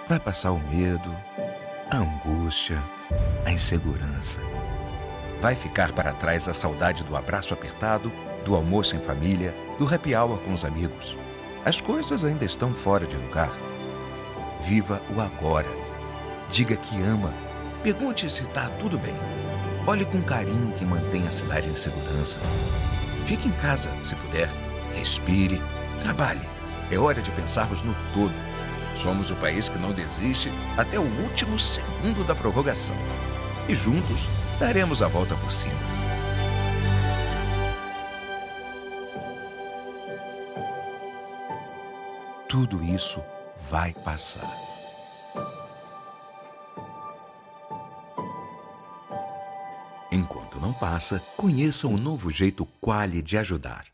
Vai passar o medo, a angústia, a insegurança. Vai ficar para trás a saudade do abraço apertado, do almoço em família, do happy hour com os amigos. As coisas ainda estão fora de lugar. Viva o agora. Diga que ama. Pergunte se está tudo bem. Olhe com carinho quem mantém a cidade em segurança. Fique em casa, se puder. Respire. Trabalhe. É hora de pensarmos no todo. Somos o país que não desiste até o último segundo da prorrogação. E juntos daremos a volta por cima. Tudo isso vai passar. Enquanto não passa, conheça o novo jeito Quali de ajudar.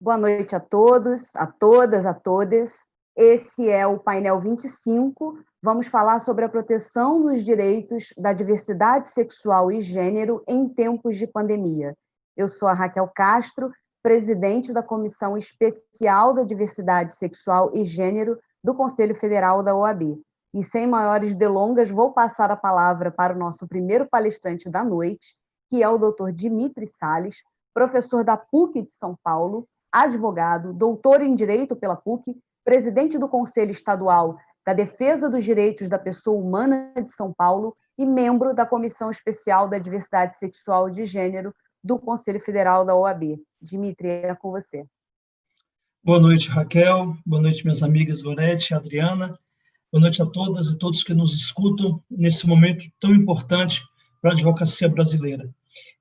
Boa noite a todos, a todas, a todes. Esse é o painel 25. Vamos falar sobre a proteção dos direitos da diversidade sexual e gênero em tempos de pandemia. Eu sou a Raquel Castro, presidente da Comissão Especial da Diversidade Sexual e Gênero do Conselho Federal da OAB. E sem maiores delongas, vou passar a palavra para o nosso primeiro palestrante da noite, que é o Dr. Dimitri Salles, professor da PUC de São Paulo, advogado, doutor em Direito pela PUC, presidente do Conselho Estadual da Defesa dos Direitos da Pessoa Humana de São Paulo e membro da Comissão Especial da Diversidade Sexual e de Gênero do Conselho Federal da OAB. Dimitri, é com você. Boa noite, Raquel. Boa noite, minhas amigas Gorete e Adriana. Boa noite a todas e todos que nos escutam nesse momento tão importante para a advocacia brasileira.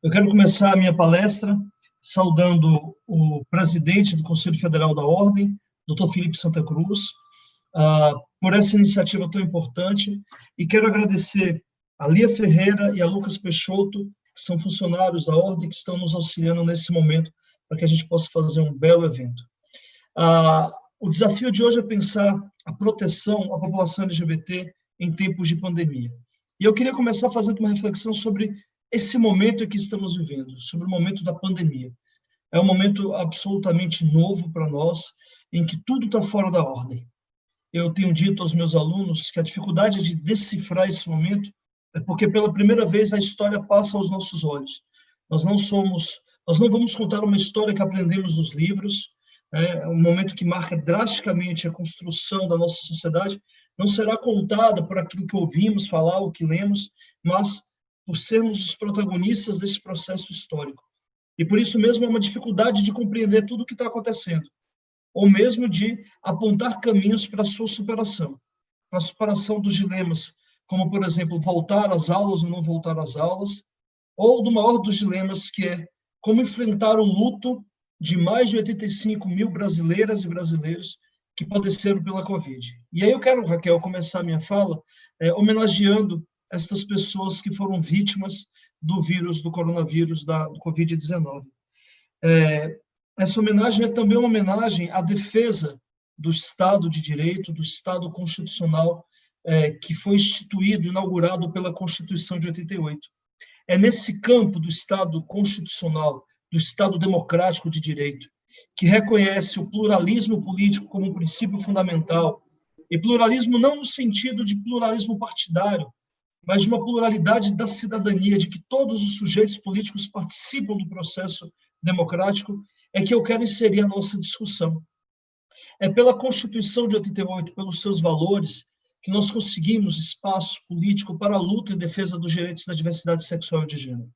Eu quero começar a minha palestra saudando o presidente do Conselho Federal da Ordem, Dr. Felipe Santa Cruz, por essa iniciativa tão importante, e quero agradecer a Lia Ferreira e a Lucas Peixoto, que são funcionários da Ordem, que estão nos auxiliando nesse momento para que a gente possa fazer um belo evento. O desafio de hoje é pensar a proteção à população LGBT em tempos de pandemia. E eu queria começar fazendo uma reflexão sobre esse momento que estamos vivendo, sobre o momento da pandemia. É um momento absolutamente novo para nós, em que tudo está fora da ordem. Eu tenho dito aos meus alunos que a dificuldade de decifrar esse momento é porque pela primeira vez a história passa aos nossos olhos. Nós não vamos contar uma história que aprendemos nos livros, um momento que marca drasticamente a construção da nossa sociedade, não será contada por aquilo que ouvimos falar, o que lemos, mas por sermos os protagonistas desse processo histórico. E por isso mesmo é uma dificuldade de compreender tudo o que está acontecendo, ou mesmo de apontar caminhos para a sua superação, para a superação dos dilemas, como, por exemplo, voltar às aulas ou não voltar às aulas, ou do maior dos dilemas, que é como enfrentar o luto de mais de 85 mil brasileiras e brasileiros que padeceram pela Covid. E aí eu quero, Raquel, começar a minha fala homenageando estas pessoas que foram vítimas do vírus, do coronavírus, do Covid-19. Essa homenagem é também uma homenagem à defesa do Estado de Direito, do Estado constitucional, que foi instituído, inaugurado pela Constituição de 88. É nesse campo do Estado constitucional, do Estado democrático de direito, que reconhece o pluralismo político como um princípio fundamental, e pluralismo não no sentido de pluralismo partidário, mas de uma pluralidade da cidadania, de que todos os sujeitos políticos participam do processo democrático, é que eu quero inserir a nossa discussão. É pela Constituição de 88, pelos seus valores, que nós conseguimos espaço político para a luta em defesa dos direitos da diversidade sexual e de gênero.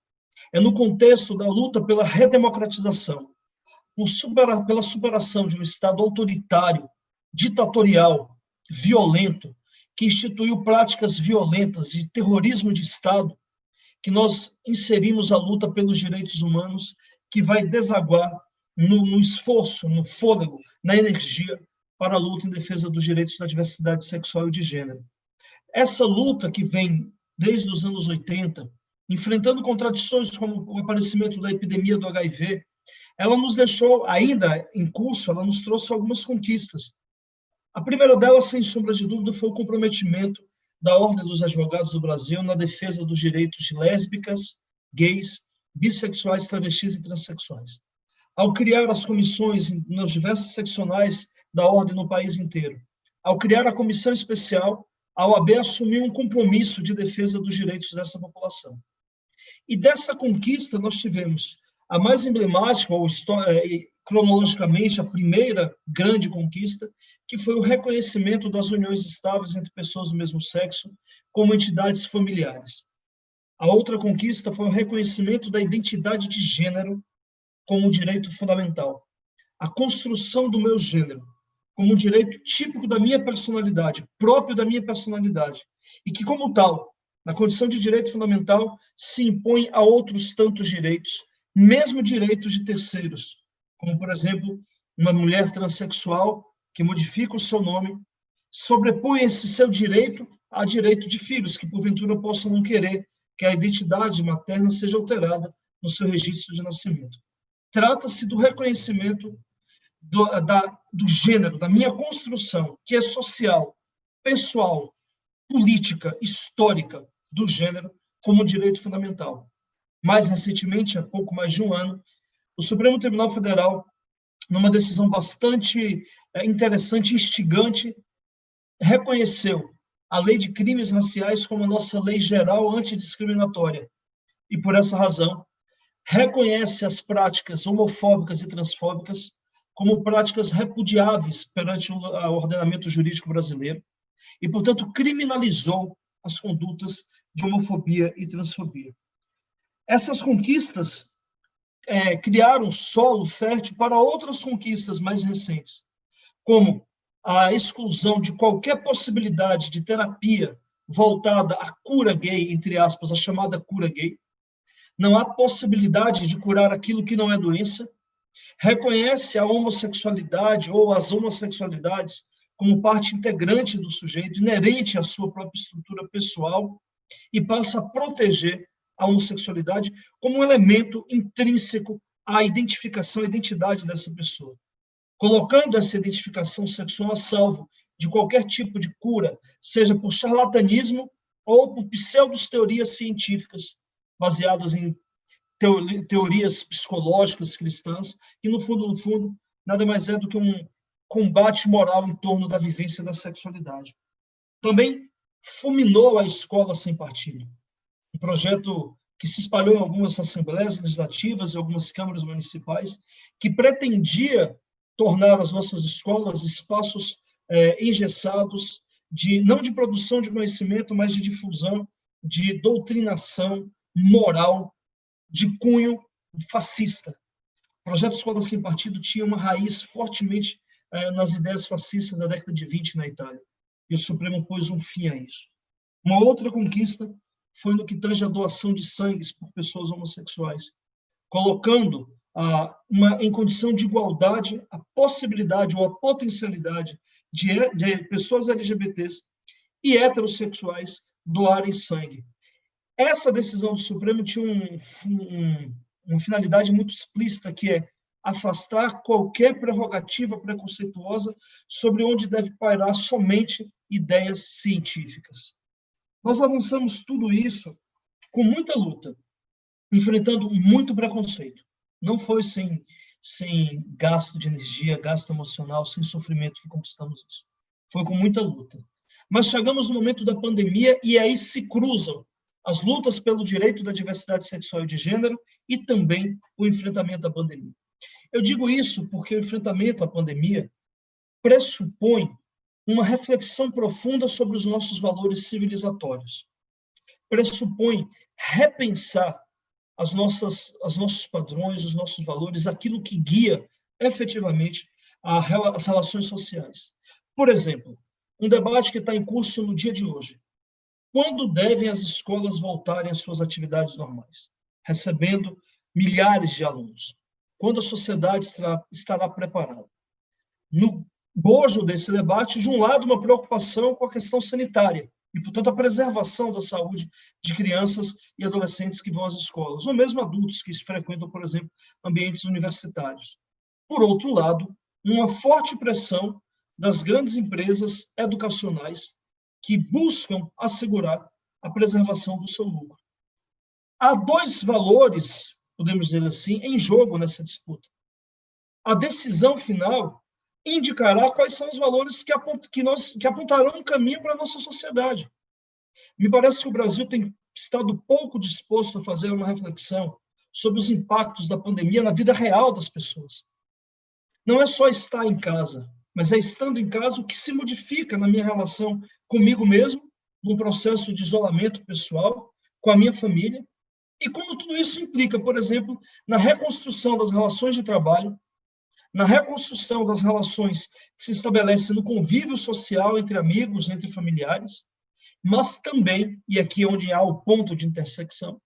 É no contexto da luta pela redemocratização, pela superação de um Estado autoritário, ditatorial, violento, que instituiu práticas violentas de terrorismo de Estado, que nós inserimos a luta pelos direitos humanos, que vai desaguar no esforço, no fôlego, na energia para a luta em defesa dos direitos da diversidade sexual e de gênero. Essa luta que vem desde os anos 80, enfrentando contradições como o aparecimento da epidemia do HIV, ela nos deixou, ainda em curso, ela nos trouxe algumas conquistas. A primeira delas, sem sombra de dúvida, foi o comprometimento da Ordem dos Advogados do Brasil na defesa dos direitos de lésbicas, gays, bissexuais, travestis e transexuais. Ao criar as comissões nas diversas seccionais da Ordem no país inteiro, ao criar a comissão especial, a OAB assumiu um compromisso de defesa dos direitos dessa população. E dessa conquista nós tivemos a mais emblemática, ou cronologicamente, a primeira grande conquista, que foi o reconhecimento das uniões estáveis entre pessoas do mesmo sexo como entidades familiares. A outra conquista foi o reconhecimento da identidade de gênero como um direito fundamental. A construção do meu gênero como um direito típico da minha personalidade, próprio da minha personalidade, e que, como tal, na condição de direito fundamental, se impõe a outros tantos direitos, mesmo direitos de terceiros, como, por exemplo, uma mulher transexual que modifica o seu nome, sobrepõe esse seu direito a direito de filhos, que porventura possam não querer que a identidade materna seja alterada no seu registro de nascimento. Trata-se do reconhecimento do gênero, da minha construção, que é social, pessoal, política, histórica do gênero, como direito fundamental. Mais recentemente, há pouco mais de um ano, o Supremo Tribunal Federal, numa decisão bastante interessante e instigante, reconheceu a Lei de Crimes Raciais como a nossa lei geral antidiscriminatória. E, por essa razão, reconhece as práticas homofóbicas e transfóbicas como práticas repudiáveis perante o ordenamento jurídico brasileiro e, portanto, criminalizou as condutas de homofobia e transfobia. Essas conquistas criaram solo fértil para outras conquistas mais recentes, como a exclusão de qualquer possibilidade de terapia voltada à cura gay, entre aspas, a chamada cura gay. Não há possibilidade de curar aquilo que não é doença. Reconhece a homossexualidade ou as homossexualidades como parte integrante do sujeito, inerente à sua própria estrutura pessoal, e passa a proteger a homossexualidade como um elemento intrínseco à identificação, à identidade dessa pessoa, colocando essa identificação sexual a salvo de qualquer tipo de cura, seja por charlatanismo ou por pseudo-teorias científicas baseadas em teorias psicológicas cristãs, que, no fundo, nada mais é do que um combate moral em torno da vivência da sexualidade. Também fulminou a escola sem partido, um projeto que se espalhou em algumas assembleias legislativas e algumas câmaras municipais, que pretendia tornar as nossas escolas espaços engessados, não de produção de conhecimento, mas de difusão, de doutrinação moral, de cunho fascista. O projeto Escola Sem Partido tinha uma raiz fortemente nas ideias fascistas da década de 20 na Itália, e o Supremo pôs um fim a isso. Uma outra conquista foi no que tange a doação de sangue por pessoas homossexuais, colocando em condição de igualdade a possibilidade ou a potencialidade de pessoas LGBTs e heterossexuais doarem sangue. Essa decisão do Supremo tinha uma finalidade muito explícita, que é afastar qualquer prerrogativa preconceituosa sobre onde deve pairar somente ideias científicas. Nós avançamos tudo isso com muita luta, enfrentando muito preconceito. Não foi sem gasto de energia, gasto emocional, sem sofrimento que conquistamos isso. Foi com muita luta. Mas chegamos no momento da pandemia e aí se cruzam as lutas pelo direito da diversidade sexual e de gênero e também o enfrentamento à pandemia. Eu digo isso porque o enfrentamento à pandemia pressupõe uma reflexão profunda sobre os nossos civilizatórios. Pressupõe repensar os nossos padrões, os nossos valores, aquilo que guia efetivamente as relações sociais. Por exemplo, um debate que está em curso no dia de hoje. Quando devem as escolas voltarem às suas atividades normais, recebendo milhares de alunos? Quando a sociedade estará preparada? No bojo desse debate, de um lado, uma preocupação com a questão sanitária e, portanto, a preservação da saúde de crianças e adolescentes que vão às escolas, ou mesmo adultos que frequentam, por exemplo, ambientes universitários. Por outro lado, uma forte pressão das grandes empresas educacionais que buscam assegurar a preservação do seu lucro. Há dois valores, podemos dizer assim, em jogo nessa disputa. A decisão final indicará quais são os valores que apontarão um caminho para a nossa sociedade. Me parece que o Brasil tem estado pouco disposto a fazer uma reflexão sobre os impactos da pandemia na vida real das pessoas. Não é só estar em casa, mas é estando em casa o que se modifica na minha relação comigo mesmo, num processo de isolamento pessoal, com a minha família, e como tudo isso implica, por exemplo, na reconstrução das relações de trabalho, na reconstrução das relações que se estabelecem no convívio social entre amigos, entre familiares, mas também, e aqui é onde há o ponto de intersecção,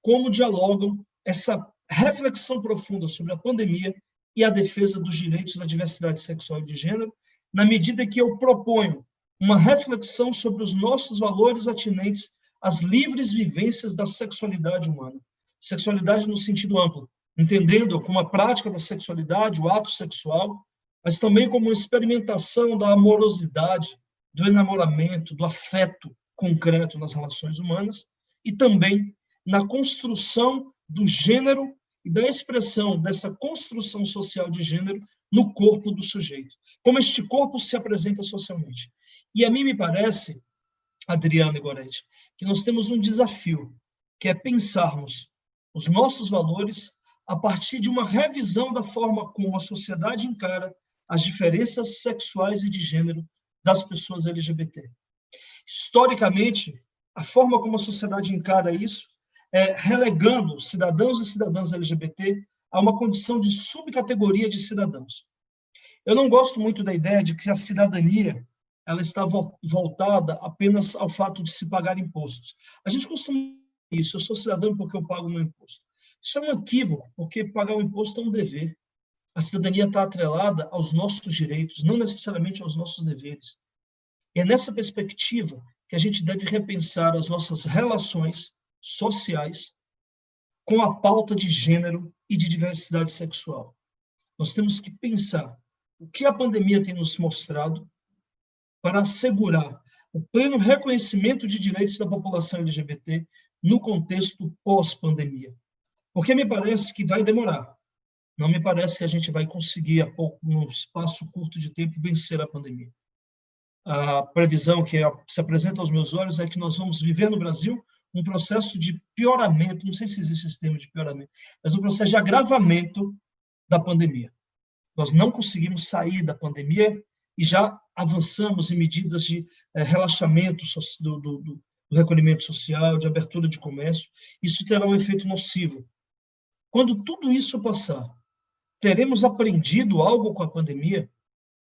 como dialogam essa reflexão profunda sobre a pandemia e a defesa dos direitos da diversidade sexual e de gênero, na medida que eu proponho uma reflexão sobre os nossos valores atinentes às livres vivências da sexualidade humana. Sexualidade no sentido amplo, entendendo como a prática da sexualidade, o ato sexual, mas também como uma experimentação da amorosidade, do enamoramento, do afeto concreto nas relações humanas, e também na construção do gênero e da expressão dessa construção social de gênero no corpo do sujeito. Como este corpo se apresenta socialmente. E a mim me parece, Adriana e Goretti, que nós temos um desafio, que é pensarmos os nossos valores a partir de uma revisão da forma como a sociedade encara as diferenças sexuais e de gênero das pessoas LGBT. Historicamente, a forma como a sociedade encara isso é relegando cidadãos e cidadãs LGBT a uma condição de subcategoria de cidadãos. Eu não gosto muito da ideia de que a cidadania ela está voltada apenas ao fato de se pagar impostos. A gente costuma dizer isso, eu sou cidadão porque eu pago o meu imposto. Isso é um equívoco, porque pagar o imposto é um dever. A cidadania está atrelada aos nossos direitos, não necessariamente aos nossos deveres. E é nessa perspectiva que a gente deve repensar as nossas relações sociais com a pauta de gênero e de diversidade sexual. Nós temos que pensar o que a pandemia tem nos mostrado para assegurar o pleno reconhecimento de direitos da população LGBT no contexto pós-pandemia. Porque me parece que vai demorar. Não me parece que a gente vai conseguir, num espaço curto de tempo, vencer a pandemia. A previsão que se apresenta aos meus olhos é que nós vamos viver no Brasil um processo de pioramento, não sei se existe esse termo de pioramento, mas um processo de agravamento da pandemia. Nós não conseguimos sair da pandemia e já avançamos em medidas de relaxamento do recolhimento social, de abertura de comércio. Isso terá um efeito nocivo. Quando tudo isso passar, teremos aprendido algo com a pandemia?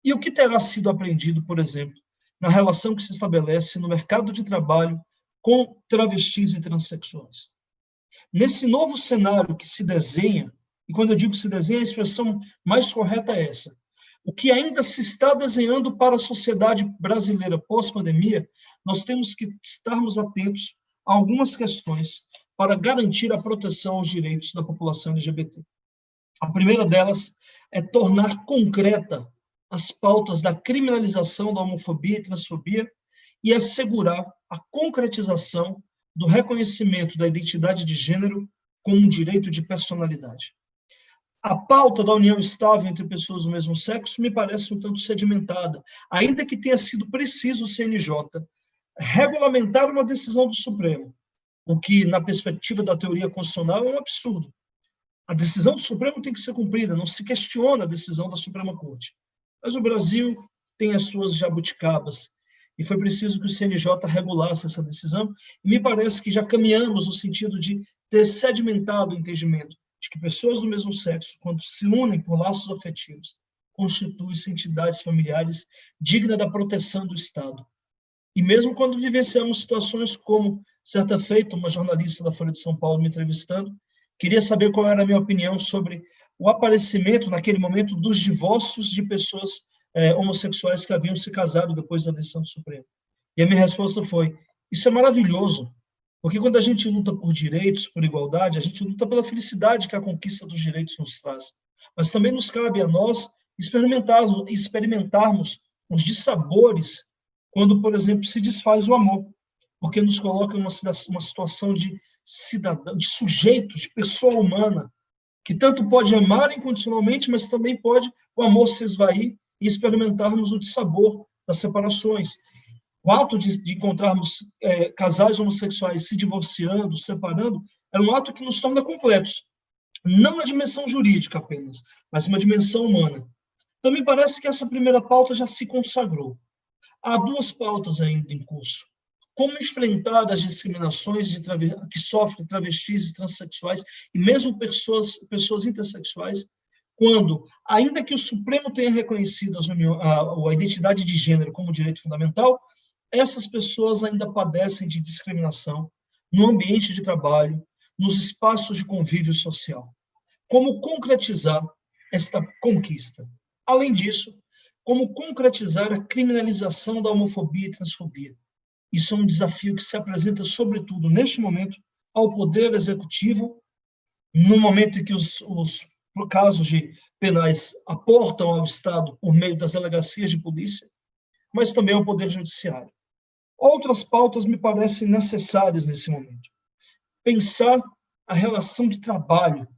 E o que terá sido aprendido, por exemplo, na relação que se estabelece no mercado de trabalho com travestis e transexuais? Nesse novo cenário que se desenha, e quando eu digo se desenha, a expressão mais correta é essa, o que ainda se está desenhando para a sociedade brasileira pós-pandemia, nós temos que estarmos atentos a algumas questões para garantir a proteção aos direitos da população LGBT. A primeira delas é tornar concreta as pautas da criminalização da homofobia e transfobia e assegurar a concretização do reconhecimento da identidade de gênero como um direito de personalidade. A pauta da união estável entre pessoas do mesmo sexo me parece um tanto sedimentada, ainda que tenha sido preciso o CNJ regulamentar uma decisão do Supremo, o que, na perspectiva da teoria constitucional, é um absurdo. A decisão do Supremo tem que ser cumprida, não se questiona a decisão da Suprema Corte. Mas o Brasil tem as suas jabuticabas, e foi preciso que o CNJ regulasse essa decisão, e me parece que já caminhamos no sentido de ter sedimentado o entendimento de que pessoas do mesmo sexo, quando se unem por laços afetivos, constituem-se entidades familiares dignas da proteção do Estado. E mesmo quando vivenciamos situações como, certa feita, uma jornalista da Folha de São Paulo me entrevistando, queria saber qual era a minha opinião sobre o aparecimento, naquele momento, dos divórcios de pessoas homossexuais que haviam se casado depois da decisão do Supremo. E a minha resposta foi, isso é maravilhoso, porque quando a gente luta por direitos, por igualdade, a gente luta pela felicidade que a conquista dos direitos nos traz. Mas também nos cabe a nós experimentarmos os dissabores quando, por exemplo, se desfaz o amor, porque nos coloca em uma situação de cidadão, de sujeito, de pessoa humana, que tanto pode amar incondicionalmente, mas também pode o amor se esvair e experimentarmos o dissabor das separações. O ato de encontrarmos casais homossexuais se divorciando, separando, é um ato que nos torna completos. Não na dimensão jurídica apenas, mas uma dimensão humana. Então, me parece que essa primeira pauta já se consagrou. Há duas pautas ainda em curso. Como enfrentar as discriminações que sofrem travestis e transexuais, e mesmo pessoas intersexuais, quando, ainda que o Supremo tenha reconhecido a identidade de gênero como direito fundamental, essas pessoas ainda padecem de discriminação no ambiente de trabalho, nos espaços de convívio social. Como concretizar esta conquista? Além disso, como concretizar a criminalização da homofobia e transfobia? Isso é um desafio que se apresenta, sobretudo, neste momento, ao Poder Executivo, no momento em que os casos de penais aportam ao Estado por meio das delegacias de polícia, mas também ao Poder Judiciário. Outras pautas me parecem necessárias nesse momento. Pensar a relação de trabalho.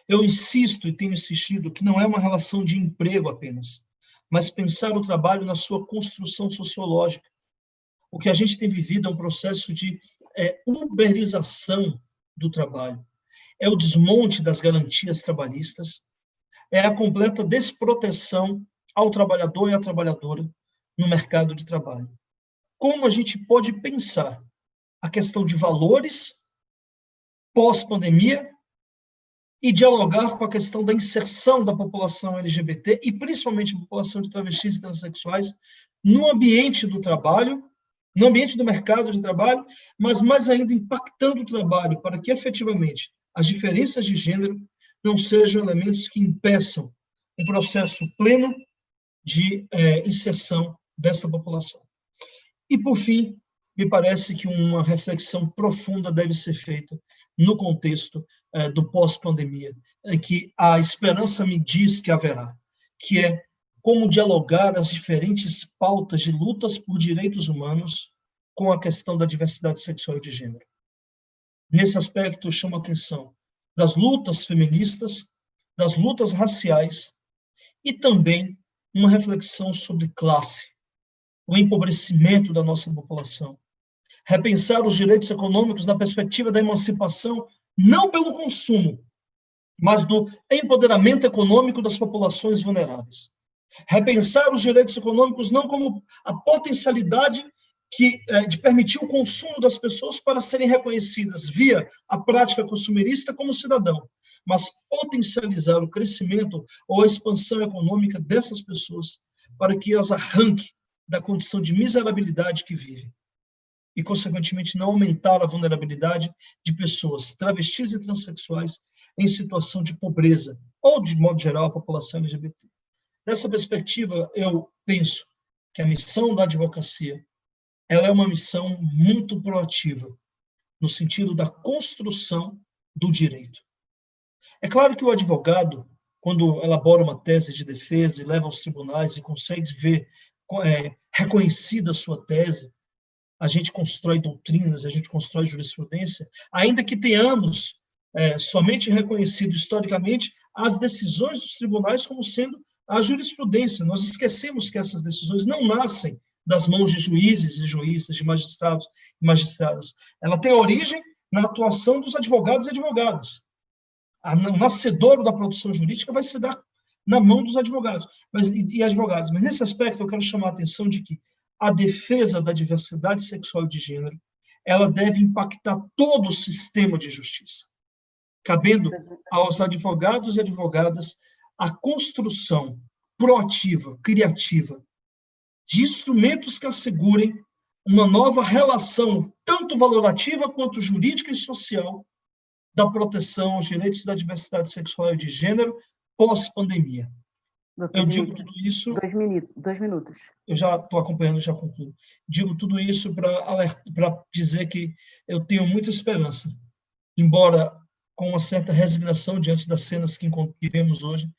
Eu insisto e tenho insistido que não é uma relação de emprego apenas, mas pensar o trabalho na sua construção sociológica. O que a gente tem vivido é um processo de uberização do trabalho. É o desmonte das garantias trabalhistas, é a completa desproteção ao trabalhador e à trabalhadora no mercado de trabalho. Como a gente pode pensar a questão de valores pós-pandemia e dialogar com a questão da inserção da população LGBT e principalmente a população de travestis e transexuais no ambiente do trabalho, no ambiente do mercado de trabalho, mas mais ainda impactando o trabalho para que efetivamente as diferenças de gênero não sejam elementos que impeçam um processo pleno de inserção desta população. E, por fim, me parece que uma reflexão profunda deve ser feita no contexto do pós-pandemia, que a esperança me diz que haverá, que é como dialogar as diferentes pautas de lutas por direitos humanos com a questão da diversidade sexual e de gênero. Nesse aspecto, eu chamo a atenção das lutas feministas, das lutas raciais e também uma reflexão sobre classe, o empobrecimento da nossa população. Repensar os direitos econômicos na perspectiva da emancipação, não pelo consumo, mas do empoderamento econômico das populações vulneráveis. Repensar os direitos econômicos não como a potencialidade de permitir o consumo das pessoas para serem reconhecidas via a prática consumerista como cidadão, mas potencializar o crescimento ou a expansão econômica dessas pessoas para que as arranque da condição de miserabilidade que vivem e, consequentemente, não aumentar a vulnerabilidade de pessoas travestis e transexuais em situação de pobreza ou, de modo geral, a população LGBT. Nessa perspectiva, eu penso que a missão da advocacia ela é uma missão muito proativa, no sentido da construção do direito. É claro que o advogado, quando elabora uma tese de defesa e leva aos tribunais e consegue ver reconhecida a sua tese, a gente constrói doutrinas, a gente constrói jurisprudência, ainda que tenhamos somente reconhecido historicamente as decisões dos tribunais como sendo a jurisprudência. Nós esquecemos que essas decisões não nascem das mãos de juízes e juízas, de magistrados e magistradas. Ela tem origem na atuação dos advogados e advogadas. O nascedouro da produção jurídica vai se dar na mão dos advogados e advogadas. Mas, nesse aspecto, eu quero chamar a atenção de que a defesa da diversidade sexual e de gênero ela deve impactar todo o sistema de justiça, cabendo aos advogados e advogadas a construção proativa, criativa, de instrumentos que assegurem uma nova relação, tanto valorativa quanto jurídica e social, da proteção aos direitos da diversidade sexual e de gênero pós-pandemia. Eu digo tudo isso... 2 minutos. Eu já estou acompanhando, já concluo. Digo tudo isso para dizer que eu tenho muita esperança, embora com uma certa resignação diante das cenas que vemos hoje,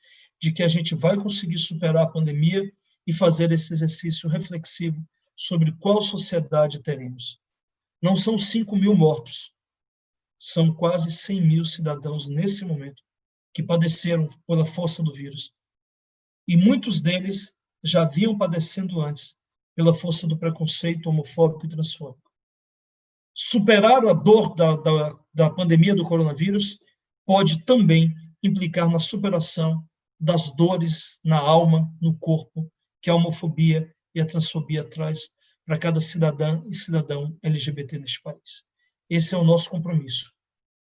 de que a gente vai conseguir superar a pandemia e fazer esse exercício reflexivo sobre qual sociedade teremos. Não são 5.000 mortos, são quase 100.000 cidadãos nesse momento que padeceram pela força do vírus. e muitos deles já vinham padecendo antes, pela força do preconceito homofóbico e transfóbico. Superar a dor da pandemia do coronavírus pode também implicar na superação das dores na alma, no corpo, que a homofobia e a transfobia traz para cada cidadã e cidadão LGBT neste país. Esse é o nosso compromisso.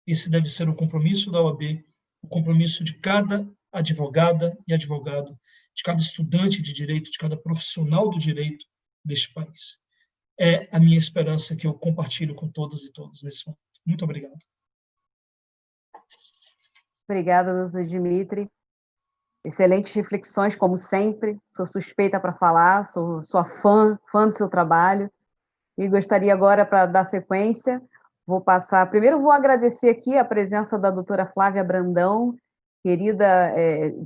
Esse deve ser o compromisso da OAB, o compromisso de cada advogada e advogado, de cada estudante de direito, de cada profissional do direito deste país. É a minha esperança que eu compartilho com todas e todos nesse momento. Muito obrigado. Obrigada, doutor Dimitri. Excelentes reflexões, como sempre. Sou suspeita para falar, sou sua fã do seu trabalho. E gostaria agora, para dar sequência, primeiro vou agradecer aqui a presença da doutora Flávia Brandão, querida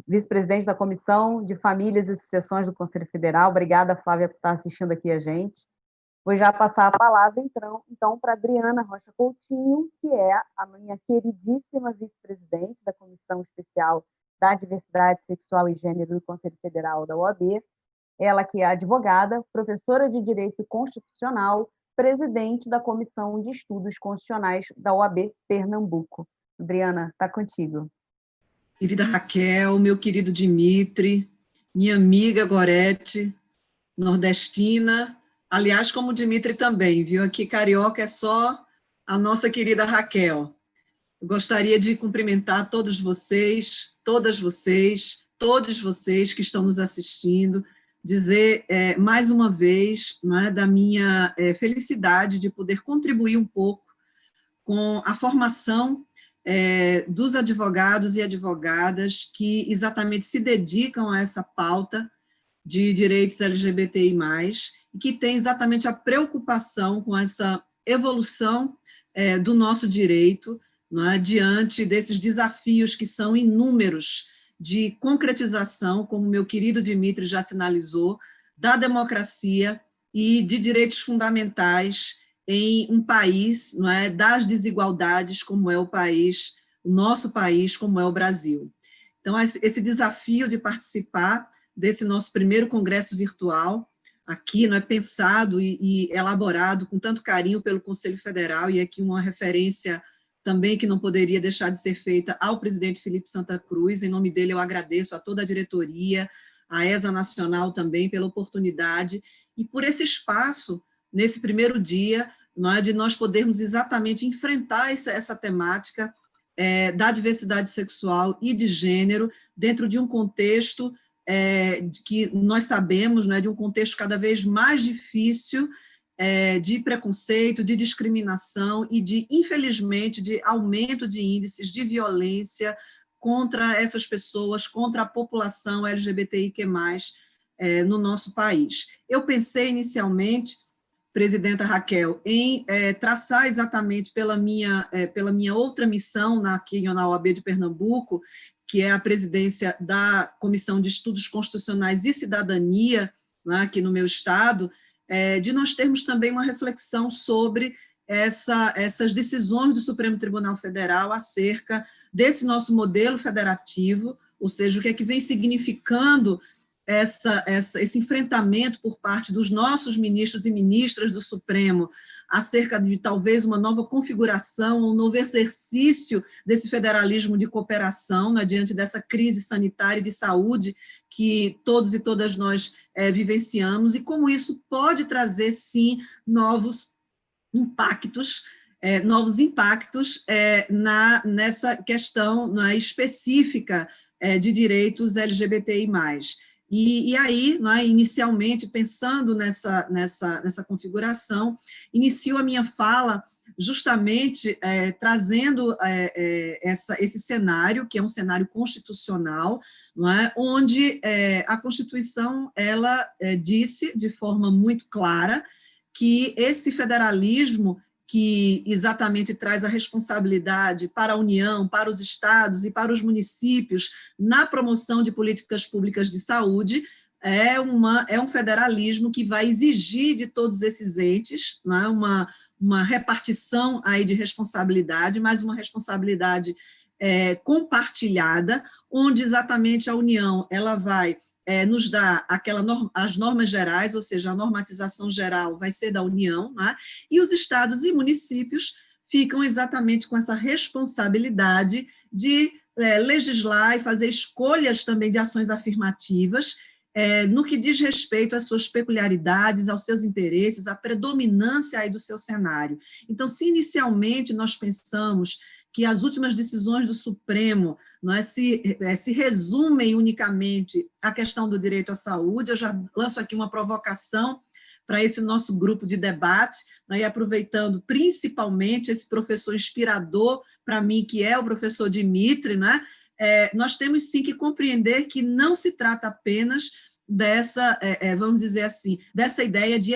vice-presidente da Comissão de Famílias e Sucessões do Conselho Federal. Obrigada, Flávia, por estar assistindo aqui a gente. Vou já passar a palavra, então, para a Adriana Rocha Coutinho, que é a minha queridíssima vice-presidente da Comissão Especial da Diversidade Sexual e Gênero do Conselho Federal da OAB. Ela que é advogada, professora de Direito Constitucional, presidente da Comissão de Estudos Constitucionais da OAB Pernambuco. Adriana, está contigo. Querida Raquel, meu querido Dimitri, minha amiga Gorete, nordestina, aliás, como o Dimitri também, viu? Aqui carioca é só a nossa querida Raquel. Eu gostaria de cumprimentar todos vocês, todas vocês, todos vocês que estão nos assistindo, dizer mais uma vez, não é, da minha felicidade de poder contribuir um pouco com a formação dos advogados e advogadas que exatamente se dedicam a essa pauta de direitos LGBTI+, e que tem exatamente a preocupação com essa evolução do nosso direito, não é, diante desses desafios que são inúmeros de concretização, como meu querido Dimitri já sinalizou, da democracia e de direitos fundamentais em um país, não é, das desigualdades, como é o nosso país, como é o Brasil. Então, esse desafio de participar desse nosso primeiro congresso virtual, aqui, não é, pensado e elaborado com tanto carinho pelo Conselho Federal, e aqui uma referência também que não poderia deixar de ser feita ao presidente Felipe Santa Cruz. Em nome dele, eu agradeço a toda a diretoria, a ESA Nacional também, pela oportunidade e por esse espaço, nesse primeiro dia, não é, de nós podermos exatamente enfrentar essa temática da diversidade sexual e de gênero, dentro de um contexto que nós sabemos, né, de um contexto cada vez mais difícil, de preconceito, de discriminação e de, infelizmente, de aumento de índices de violência contra essas pessoas, contra a população LGBTIQ+, no nosso país. Eu pensei inicialmente, presidenta Raquel, em traçar exatamente pela minha outra missão aqui na OAB de Pernambuco, que é a presidência da Comissão de Estudos Constitucionais e Cidadania, né, aqui no meu estado, de nós termos também uma reflexão sobre essas decisões do Supremo Tribunal Federal acerca desse nosso modelo federativo, ou seja, o que é que vem significando esse enfrentamento por parte dos nossos ministros e ministras do Supremo acerca de talvez uma nova configuração, um novo exercício desse federalismo de cooperação, né, diante dessa crise sanitária e de saúde que todos e todas nós vivenciamos, e como isso pode trazer, sim, novos impactos nessa questão, né, específica de direitos LGBTI+. E aí, né, inicialmente, pensando nessa configuração, inicio a minha fala justamente trazendo esse cenário, que é um cenário constitucional, não é? Onde a Constituição ela disse de forma muito clara que esse federalismo que exatamente traz a responsabilidade para a União, para os estados e para os municípios na promoção de políticas públicas de saúde, é um federalismo que vai exigir de todos esses entes, né, uma repartição aí de responsabilidade, mas uma responsabilidade compartilhada, onde exatamente a União ela vai nos dá as normas gerais, ou seja, a normatização geral vai ser da União, né? E os estados e municípios ficam exatamente com essa responsabilidade de legislar e fazer escolhas também de ações afirmativas, no que diz respeito às suas peculiaridades, aos seus interesses, à predominância aí do seu cenário. Então, se inicialmente nós pensamos que as últimas decisões do Supremo se resumem unicamente à questão do direito à saúde, eu já lanço aqui uma provocação para esse nosso grupo de debate, e aproveitando principalmente esse professor inspirador para mim, que é o professor Dimitri, né? Nós temos sim que compreender que não se trata apenas dessa, vamos dizer assim, dessa ideia de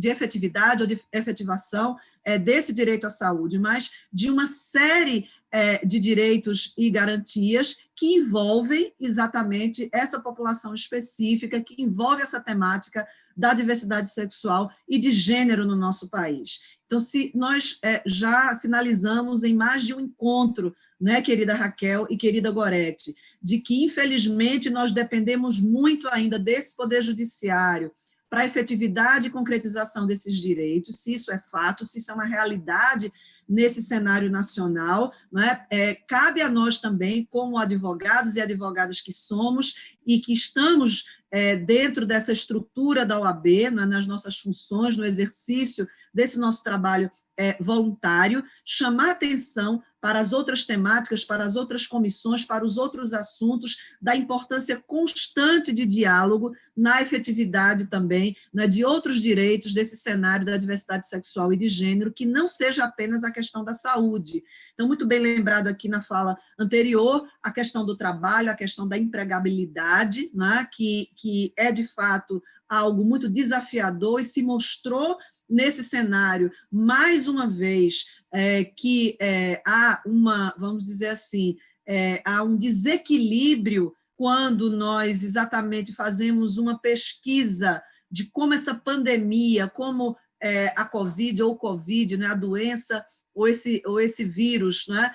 efetividade ou de efetivação desse direito à saúde, mas de uma série de direitos e garantias que envolvem exatamente essa população específica, que envolve essa temática da diversidade sexual e de gênero no nosso país. Então, se nós já sinalizamos em mais de um encontro, né, querida Raquel e querida Gorete, de que, infelizmente, nós dependemos muito ainda desse Poder Judiciário para a efetividade e concretização desses direitos, se isso é fato, se isso é uma realidade nesse cenário nacional, né? Cabe a nós também, como advogados e advogadas que somos e que estamos dentro dessa estrutura da OAB, né, nas nossas funções, no exercício desse nosso trabalho voluntário, chamar atenção para as outras temáticas, para as outras comissões, para os outros assuntos, da importância constante de diálogo na efetividade também, né, de outros direitos desse cenário da diversidade sexual e de gênero, que não seja apenas a questão da saúde. Então, muito bem lembrado aqui na fala anterior, a questão do trabalho, a questão da empregabilidade, né, que é, de fato, algo muito desafiador e se mostrou nesse cenário, mais uma vez, que há vamos dizer assim, há um desequilíbrio quando nós exatamente fazemos uma pesquisa de como essa pandemia, como a Covid ou o Covid, né, a doença ou esse vírus, né,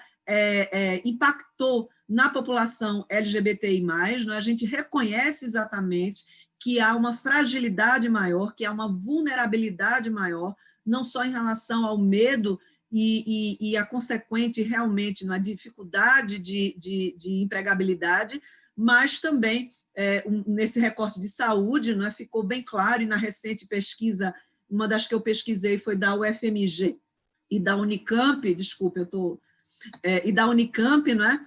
impactou na população LGBTI+, né, a gente reconhece exatamente que há uma fragilidade maior, que há uma vulnerabilidade maior, não só em relação ao medo e a consequente, realmente, na dificuldade de empregabilidade, mas também, nesse recorte de saúde, né, ficou bem claro, e na recente pesquisa, uma das que eu pesquisei foi da UFMG e da Unicamp, desculpe, e da Unicamp, né,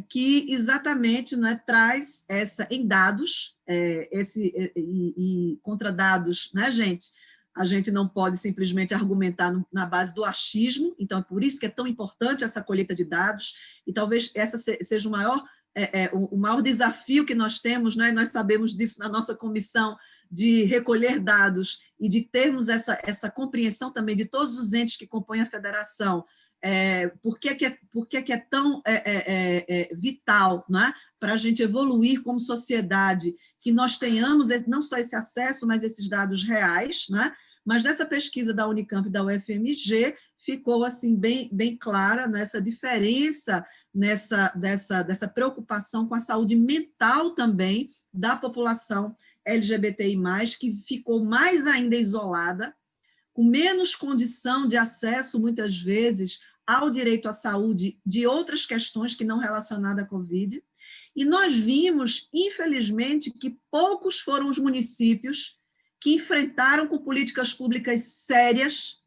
que exatamente, né, traz em dados, e contra dados, né, gente? A gente não pode simplesmente argumentar na base do achismo, então é por isso que é tão importante essa colheita de dados, e talvez essa seja o maior desafio que nós temos, né? Nós sabemos disso na nossa comissão, de recolher dados e de termos essa compreensão também de todos os entes que compõem a federação. Por que é tão vital, né, para a gente evoluir como sociedade, que nós tenhamos não só esse acesso, mas esses dados reais, né? Mas dessa pesquisa da Unicamp e da UFMG ficou assim, bem clara nessa diferença, dessa preocupação com a saúde mental também da população LGBTI+, que ficou mais ainda isolada, com menos condição de acesso, muitas vezes, ao direito à saúde de outras questões que não relacionadas à Covid. E nós vimos, infelizmente, que poucos foram os municípios que enfrentaram com políticas públicas sérias,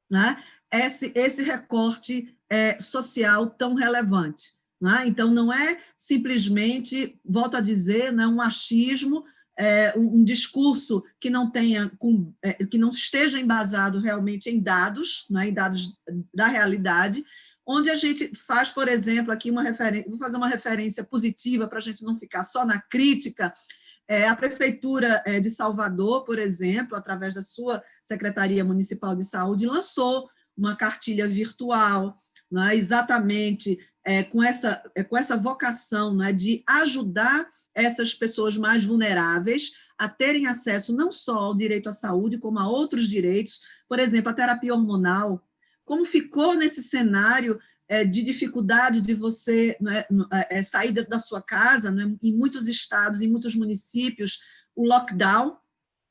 né, esse recorte social tão relevante. Né? Então, não é simplesmente, volto a dizer, né, um achismo, um discurso que não esteja embasado realmente em dados, né, em dados da realidade, onde a gente faz, por exemplo, aqui vou fazer uma referência positiva para a gente não ficar só na crítica. A Prefeitura de Salvador, por exemplo, através da sua Secretaria Municipal de Saúde, lançou uma cartilha virtual, né, exatamente com essa vocação, né, de ajudar essas pessoas mais vulneráveis a terem acesso não só ao direito à saúde, como a outros direitos, por exemplo, a terapia hormonal, como ficou nesse cenário de dificuldade de você, sair da sua casa, em muitos estados, em muitos municípios, o lockdown,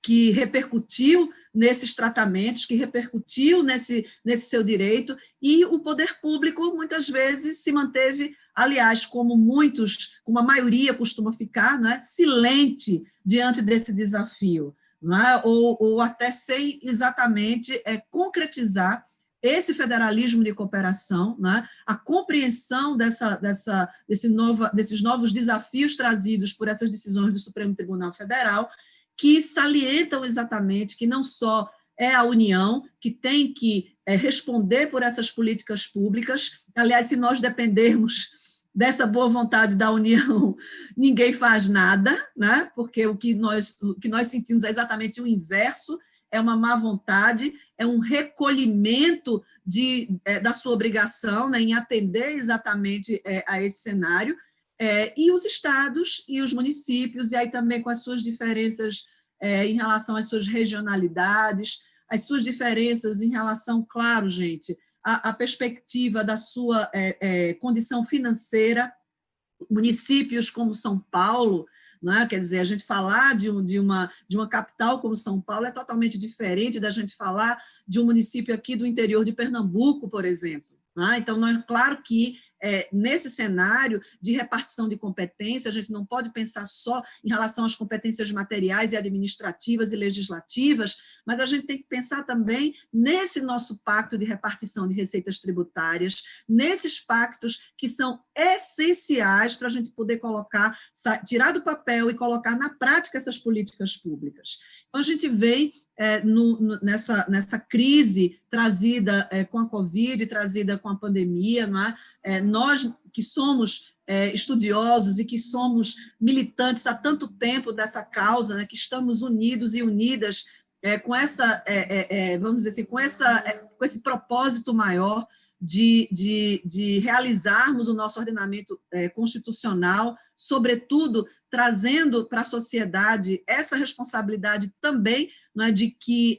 que repercutiu nesses tratamentos, que repercutiu nesse seu direito, e o poder público, muitas vezes, se manteve, aliás, como a maioria costuma ficar, silente diante desse desafio, ou até sem exatamente concretizar esse federalismo de cooperação, a compreensão desses novos desafios trazidos por essas decisões do Supremo Tribunal Federal, que salientam exatamente que não só é a União que tem que responder por essas políticas públicas. Aliás, se nós dependermos dessa boa vontade da União, ninguém faz nada, porque o que nós sentimos é exatamente o inverso, é uma má vontade, é um recolhimento da sua obrigação, em atender exatamente a esse cenário, e os estados e os municípios, e aí também com as suas diferenças em relação às suas regionalidades, as suas diferenças em relação, claro, gente, à perspectiva da sua condição financeira. Municípios como São Paulo, quer dizer, a gente falar de uma capital como São Paulo é totalmente diferente da gente falar de um município aqui do interior de Pernambuco, por exemplo. Então, claro que nesse cenário de repartição de competência, a gente não pode pensar só em relação às competências materiais e administrativas e legislativas, mas a gente tem que pensar também nesse nosso pacto de repartição de receitas tributárias, nesses pactos que são essenciais para a gente poder tirar do papel e colocar na prática essas políticas públicas. Então, a gente vem nessa crise trazida com a Covid, trazida com a pandemia, nós que somos estudiosos e que somos militantes há tanto tempo dessa causa, que estamos unidos e unidas com vamos dizer assim, com esse propósito maior de realizarmos o nosso ordenamento constitucional, sobretudo trazendo para a sociedade essa responsabilidade também, de que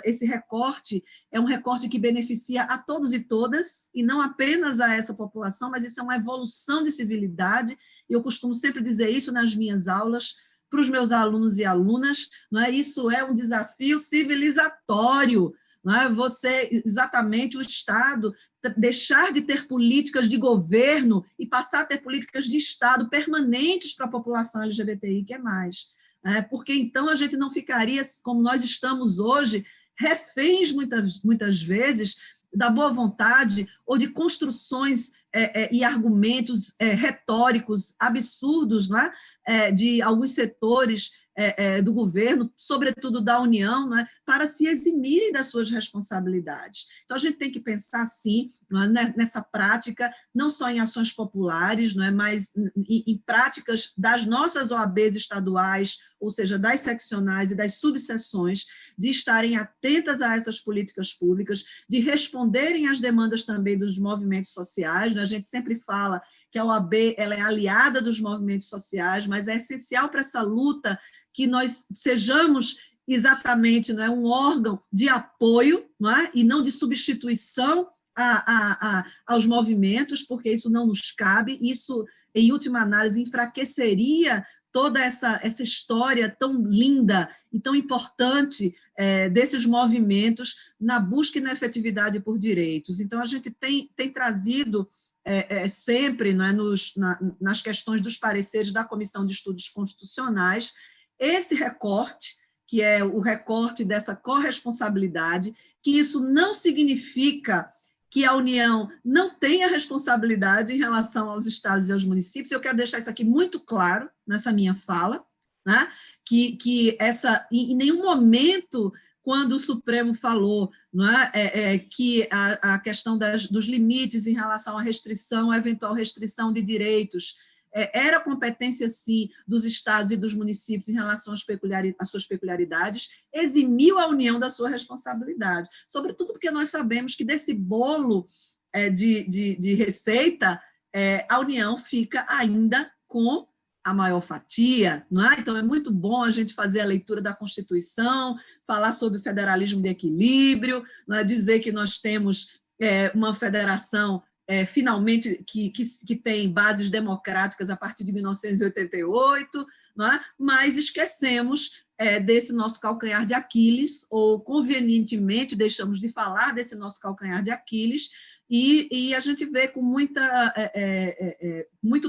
esse recorte é um recorte que beneficia a todos e todas, e não apenas a essa população, mas isso é uma evolução de civilidade, e eu costumo sempre dizer isso nas minhas aulas, para os meus alunos e alunas, isso é um desafio civilizatório, exatamente o Estado deixar de ter políticas de governo e passar a ter políticas de Estado permanentes para a população LGBTI, que é mais. Porque então a gente não ficaria, como nós estamos hoje, reféns muitas vezes da boa vontade ou de construções e argumentos retóricos absurdos, de alguns setores do governo, sobretudo da União, para se eximirem das suas responsabilidades. Então, a gente tem que pensar, sim, nessa prática, não só em ações populares, mas em práticas das nossas OABs estaduais, ou seja, das seccionais e das subseções, de estarem atentas a essas políticas públicas, de responderem às demandas também dos movimentos sociais. A gente sempre fala que a OAB ela é aliada dos movimentos sociais, mas é essencial para essa luta que nós sejamos exatamente um órgão de apoio, e não de substituição aos movimentos, porque isso não nos cabe, isso, em última análise, enfraqueceria toda essa história tão linda e tão importante desses movimentos na busca e na efetividade por direitos. Então, a gente tem trazido sempre, nas questões dos pareceres da Comissão de Estudos Constitucionais, esse recorte, que é o recorte dessa corresponsabilidade, que isso não significa que a União não tenha responsabilidade em relação aos estados e aos municípios. Eu quero deixar isso aqui muito claro nessa minha fala, que em nenhum momento, quando o Supremo falou que a questão dos limites em relação à restrição, à eventual restrição de direitos, era competência, sim, dos estados e dos municípios em relação às suas peculiaridades, eximiu a União da sua responsabilidade, sobretudo porque nós sabemos que desse bolo de receita, a União fica ainda com a maior fatia, Então, é muito bom a gente fazer a leitura da Constituição, falar sobre o federalismo de equilíbrio, dizer que nós temos uma federação finalmente que tem bases democráticas a partir de 1988, não é? Mas esquecemos desse nosso calcanhar de Aquiles, ou convenientemente deixamos de falar desse nosso calcanhar de Aquiles, e a gente vê com muito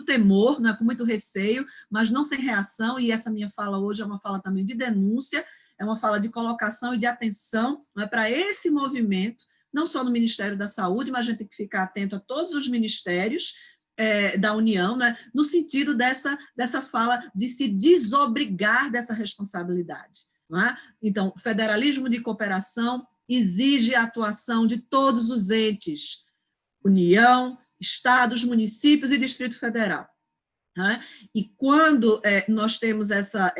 temor, né, com muito receio, mas não sem reação, e essa minha fala hoje é uma fala também de denúncia, é uma fala de colocação e de atenção, né, para esse movimento, não só no Ministério da Saúde, mas a gente tem que ficar atento a todos os ministérios da União, né, no sentido dessa fala de se desobrigar dessa responsabilidade. Não é? Então, o federalismo de cooperação exige a atuação de todos os entes, União, Estados, municípios e Distrito Federal. Né? E quando nós temos essa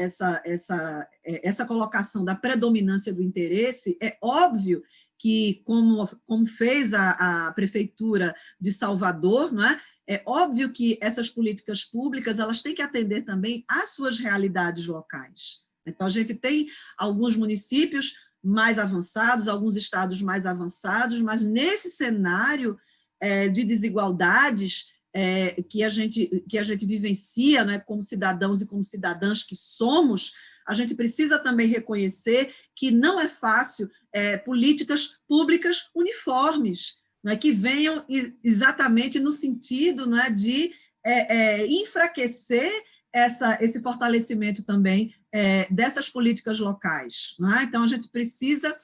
colocação da predominância do interesse, é óbvio que, como fez a Prefeitura de Salvador, não é? É óbvio que essas políticas públicas elas têm que atender também às suas realidades locais. Então, a gente tem alguns municípios mais avançados, alguns estados mais avançados, mas nesse cenário de desigualdades que a gente vivencia, né, como cidadãos e como cidadãs que somos, a gente precisa também reconhecer que não é fácil políticas públicas uniformes, né, que venham exatamente no sentido, né, de enfraquecer esse fortalecimento também dessas políticas locais. Né? Então, a gente precisa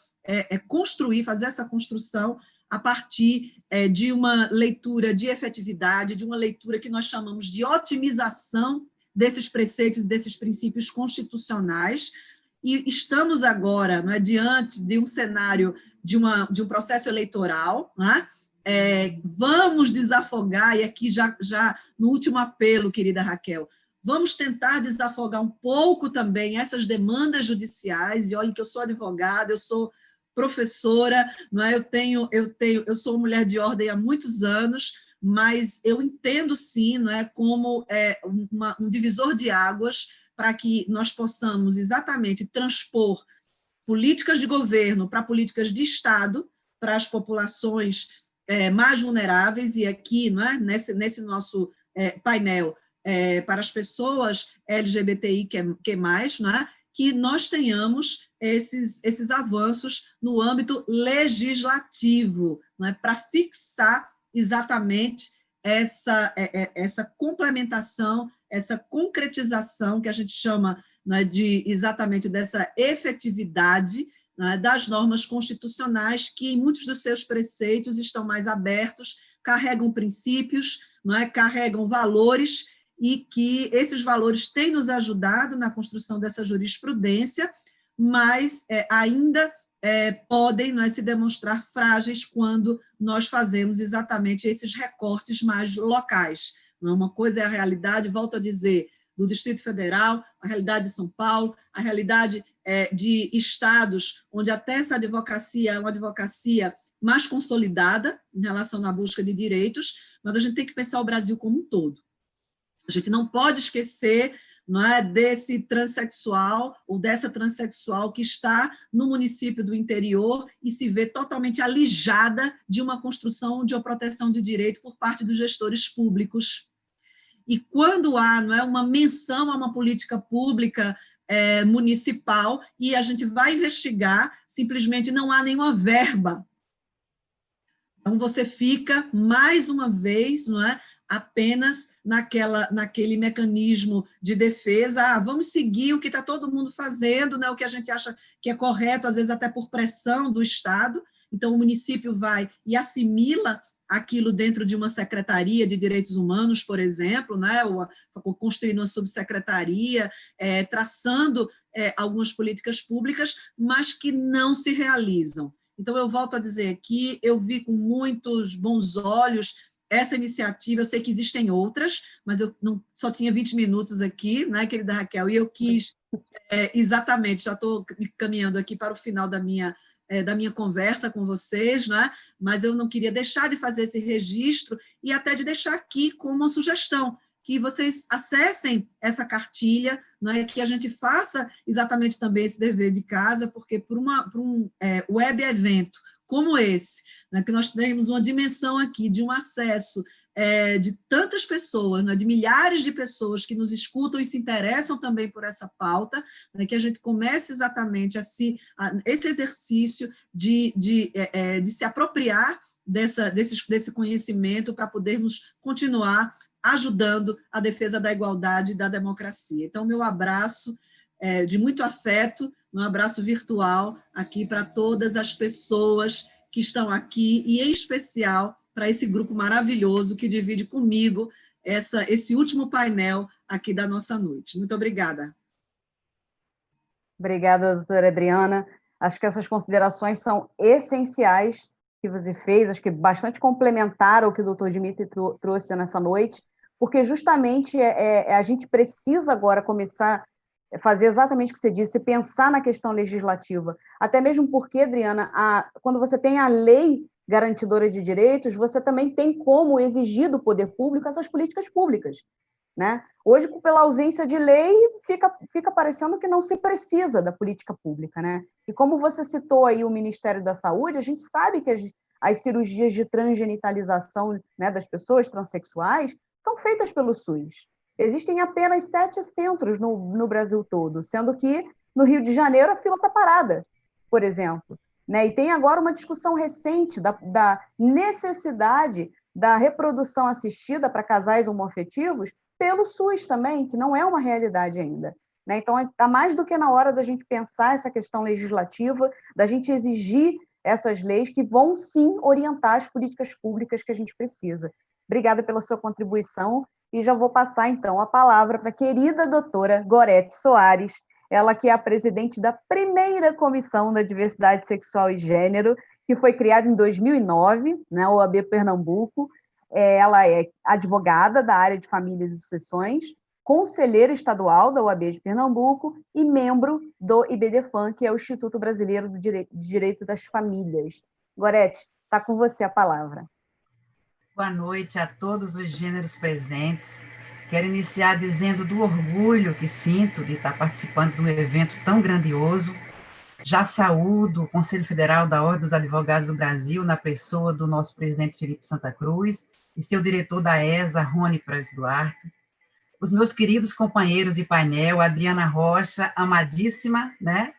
construir, fazer essa construção a partir de uma leitura de efetividade, de uma leitura que nós chamamos de otimização desses preceitos, desses princípios constitucionais, e estamos agora, né, diante de um cenário de um processo eleitoral, né? Vamos desafogar, e aqui já no último apelo, querida Raquel, vamos tentar desafogar um pouco também essas demandas judiciais, e olhem que eu sou advogada, eu sou professora, não é? Eu sou mulher de ordem há muitos anos, mas eu entendo sim, não é, como um divisor de águas para que nós possamos exatamente transpor políticas de governo para políticas de Estado, para as populações mais vulneráveis, e aqui, não é, nesse nosso painel, para as pessoas LGBTI que mais, não é, que nós tenhamos esses avanços no âmbito legislativo, não é, para fixar exatamente essa complementação, essa concretização que a gente chama, né, exatamente dessa efetividade, né, das normas constitucionais, que em muitos dos seus preceitos estão mais abertos, carregam princípios, não é, carregam valores, e que esses valores têm nos ajudado na construção dessa jurisprudência, mas ainda podem, não é, se demonstrar frágeis quando nós fazemos exatamente esses recortes mais locais. Uma coisa é a realidade, volto a dizer, do Distrito Federal, a realidade de São Paulo, a realidade de estados onde até essa advocacia é uma advocacia mais consolidada em relação à busca de direitos, mas a gente tem que pensar o Brasil como um todo. A gente não pode esquecer, não é, desse transexual ou dessa transexual que está no município do interior e se vê totalmente alijada de uma construção de uma proteção de direito por parte dos gestores públicos. E quando há, não é, uma menção a uma política pública municipal e a gente vai investigar, simplesmente não há nenhuma verba. Então, você fica, mais uma vez, não é, apenas naquele mecanismo de defesa, vamos seguir o que está todo mundo fazendo, né, o que a gente acha que é correto, às vezes até por pressão do Estado, então o município vai e assimila aquilo dentro de uma secretaria de direitos humanos, por exemplo, né, ou construindo uma subsecretaria, traçando algumas políticas públicas, mas que não se realizam. Então, eu volto a dizer que eu vi com muitos bons olhos essa iniciativa, eu sei que existem outras, mas eu só tinha 20 minutos aqui, né, querida Raquel, e eu quis, exatamente, já estou caminhando aqui para o final da minha conversa com vocês, né, mas eu não queria deixar de fazer esse registro e até de deixar aqui como uma sugestão, que vocês acessem essa cartilha, né, que a gente faça exatamente também esse dever de casa, porque por um web evento como esse, né, que nós temos uma dimensão aqui de um acesso de tantas pessoas, né, de milhares de pessoas que nos escutam e se interessam também por essa pauta, né, que a gente comece exatamente esse exercício de se apropriar desse conhecimento para podermos continuar ajudando a defesa da igualdade e da democracia. Então, meu abraço de muito afeto, um abraço virtual aqui para todas as pessoas que estão aqui, e em especial para esse grupo maravilhoso que divide comigo esse último painel aqui da nossa noite. Muito obrigada. Obrigada, doutora Adriana. Acho que essas considerações são essenciais que você fez, acho que bastante complementaram o que o doutor Dimitri trouxe nessa noite, porque justamente a gente precisa agora começar a fazer exatamente o que você disse, pensar na questão legislativa, até mesmo porque, Adriana, quando você tem a lei garantidora de direitos, você também tem como exigir do poder público essas políticas públicas, né? Hoje, pela ausência de lei, fica parecendo que não se precisa da política pública, né? E como você citou aí o Ministério da Saúde, a gente sabe que as cirurgias de transgenitalização, né, das pessoas transexuais são feitas pelo SUS. Existem apenas 7 centros no Brasil todo, sendo que no Rio de Janeiro a fila está parada, por exemplo, né? E tem agora uma discussão recente da necessidade da reprodução assistida para casais homoafetivos pelo SUS também, que não é uma realidade ainda, né? Então, está mais do que na hora da gente pensar essa questão legislativa, da gente exigir essas leis que vão, sim, orientar as políticas públicas que a gente precisa. Obrigada pela sua contribuição, e já vou passar, então, a palavra para a querida doutora Gorete Soares, ela que é a presidente da primeira Comissão da Diversidade Sexual e Gênero, que foi criada em 2009, né, OAB Pernambuco. Ela é advogada da área de famílias e sucessões, conselheira estadual da OAB de Pernambuco e membro do IBDFAM, que é o Instituto Brasileiro de Direito das Famílias. Gorete, está com você a palavra. Boa noite a todos os gêneros presentes. Quero iniciar dizendo do orgulho que sinto de estar participando de um evento tão grandioso. Já saúdo o Conselho Federal da Ordem dos Advogados do Brasil, na pessoa do nosso presidente Felipe Santa Cruz e seu diretor da ESA, Rony Praz Duarte. Os meus queridos companheiros de painel, Adriana Rocha, amadíssima, né,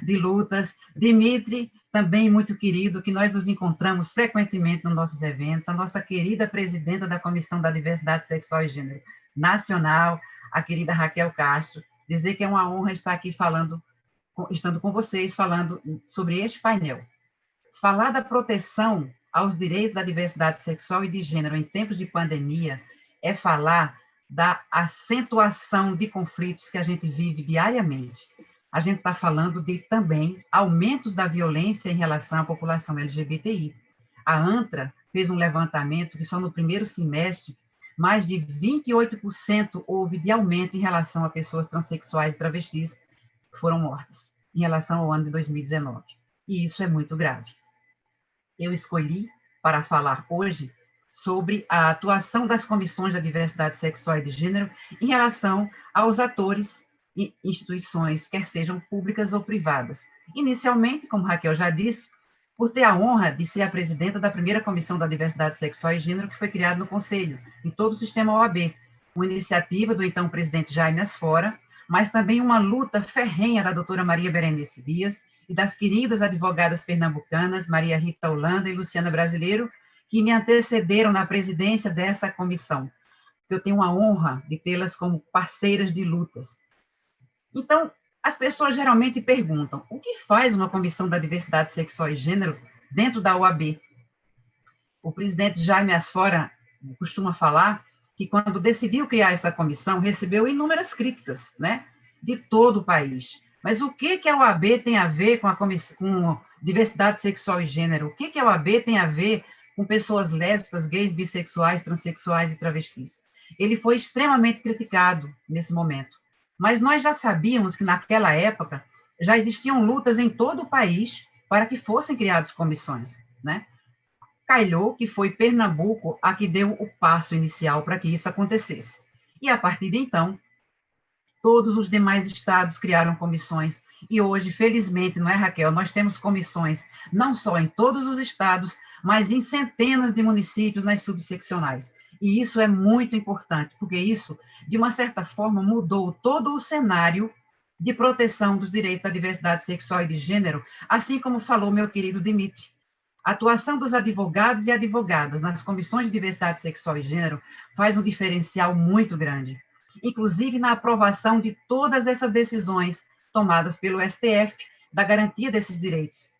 de lutas, Dimitri, também muito querido, que nós nos encontramos frequentemente nos nossos eventos, a nossa querida presidenta da Comissão da Diversidade Sexual e Gênero Nacional, a querida Raquel Castro, dizer que é uma honra estar aqui estando com vocês, falando sobre este painel. Falar da proteção aos direitos da diversidade sexual e de gênero em tempos de pandemia é falar da acentuação de conflitos que a gente vive diariamente. A gente está falando de, também, aumentos da violência em relação à população LGBTI. A ANTRA fez um levantamento que só no primeiro semestre, mais de 28% houve de aumento em relação a pessoas transexuais e travestis que foram mortas, em relação ao ano de 2019. E isso é muito grave. Eu escolhi para falar hoje sobre a atuação das comissões da diversidade sexual e de gênero em relação aos atores e instituições, quer sejam públicas ou privadas. Inicialmente, como Raquel já disse, por ter a honra de ser a presidenta da primeira comissão da diversidade sexual e gênero que foi criada no Conselho, em todo o sistema OAB, uma iniciativa do então presidente Jaime Asfora, mas também uma luta ferrenha da doutora Maria Berenice Dias e das queridas advogadas pernambucanas, Maria Rita Holanda e Luciana Brasileiro, que me antecederam na presidência dessa comissão. Eu tenho a honra de tê-las como parceiras de lutas. Então, as pessoas geralmente perguntam, o que faz uma comissão da diversidade sexual e gênero dentro da OAB? O presidente Jaime Asfora costuma falar que quando decidiu criar essa comissão, recebeu inúmeras críticas, né, de todo o país. Mas o que a OAB tem a ver com diversidade sexual e gênero? O que a OAB tem a ver com pessoas lésbicas, gays, bissexuais, transexuais e travestis? Ele foi extremamente criticado nesse momento. Mas nós já sabíamos que, naquela época, já existiam lutas em todo o país para que fossem criadas comissões, né? calhou que foi Pernambuco a que deu o passo inicial para que isso acontecesse. E, a partir de então, todos os demais estados criaram comissões, e hoje, felizmente, não é, Raquel, nós temos comissões não só em todos os estados, mas em centenas de municípios nas subseccionais. E isso é muito importante, porque isso, de uma certa forma, mudou todo o cenário de proteção dos direitos da diversidade sexual e de gênero, assim como falou meu querido Dimitri. A atuação dos advogados e advogadas nas comissões de diversidade sexual e gênero faz um diferencial muito grande, inclusive na aprovação de todas essas decisões tomadas pelo STF, da garantia desses direitos.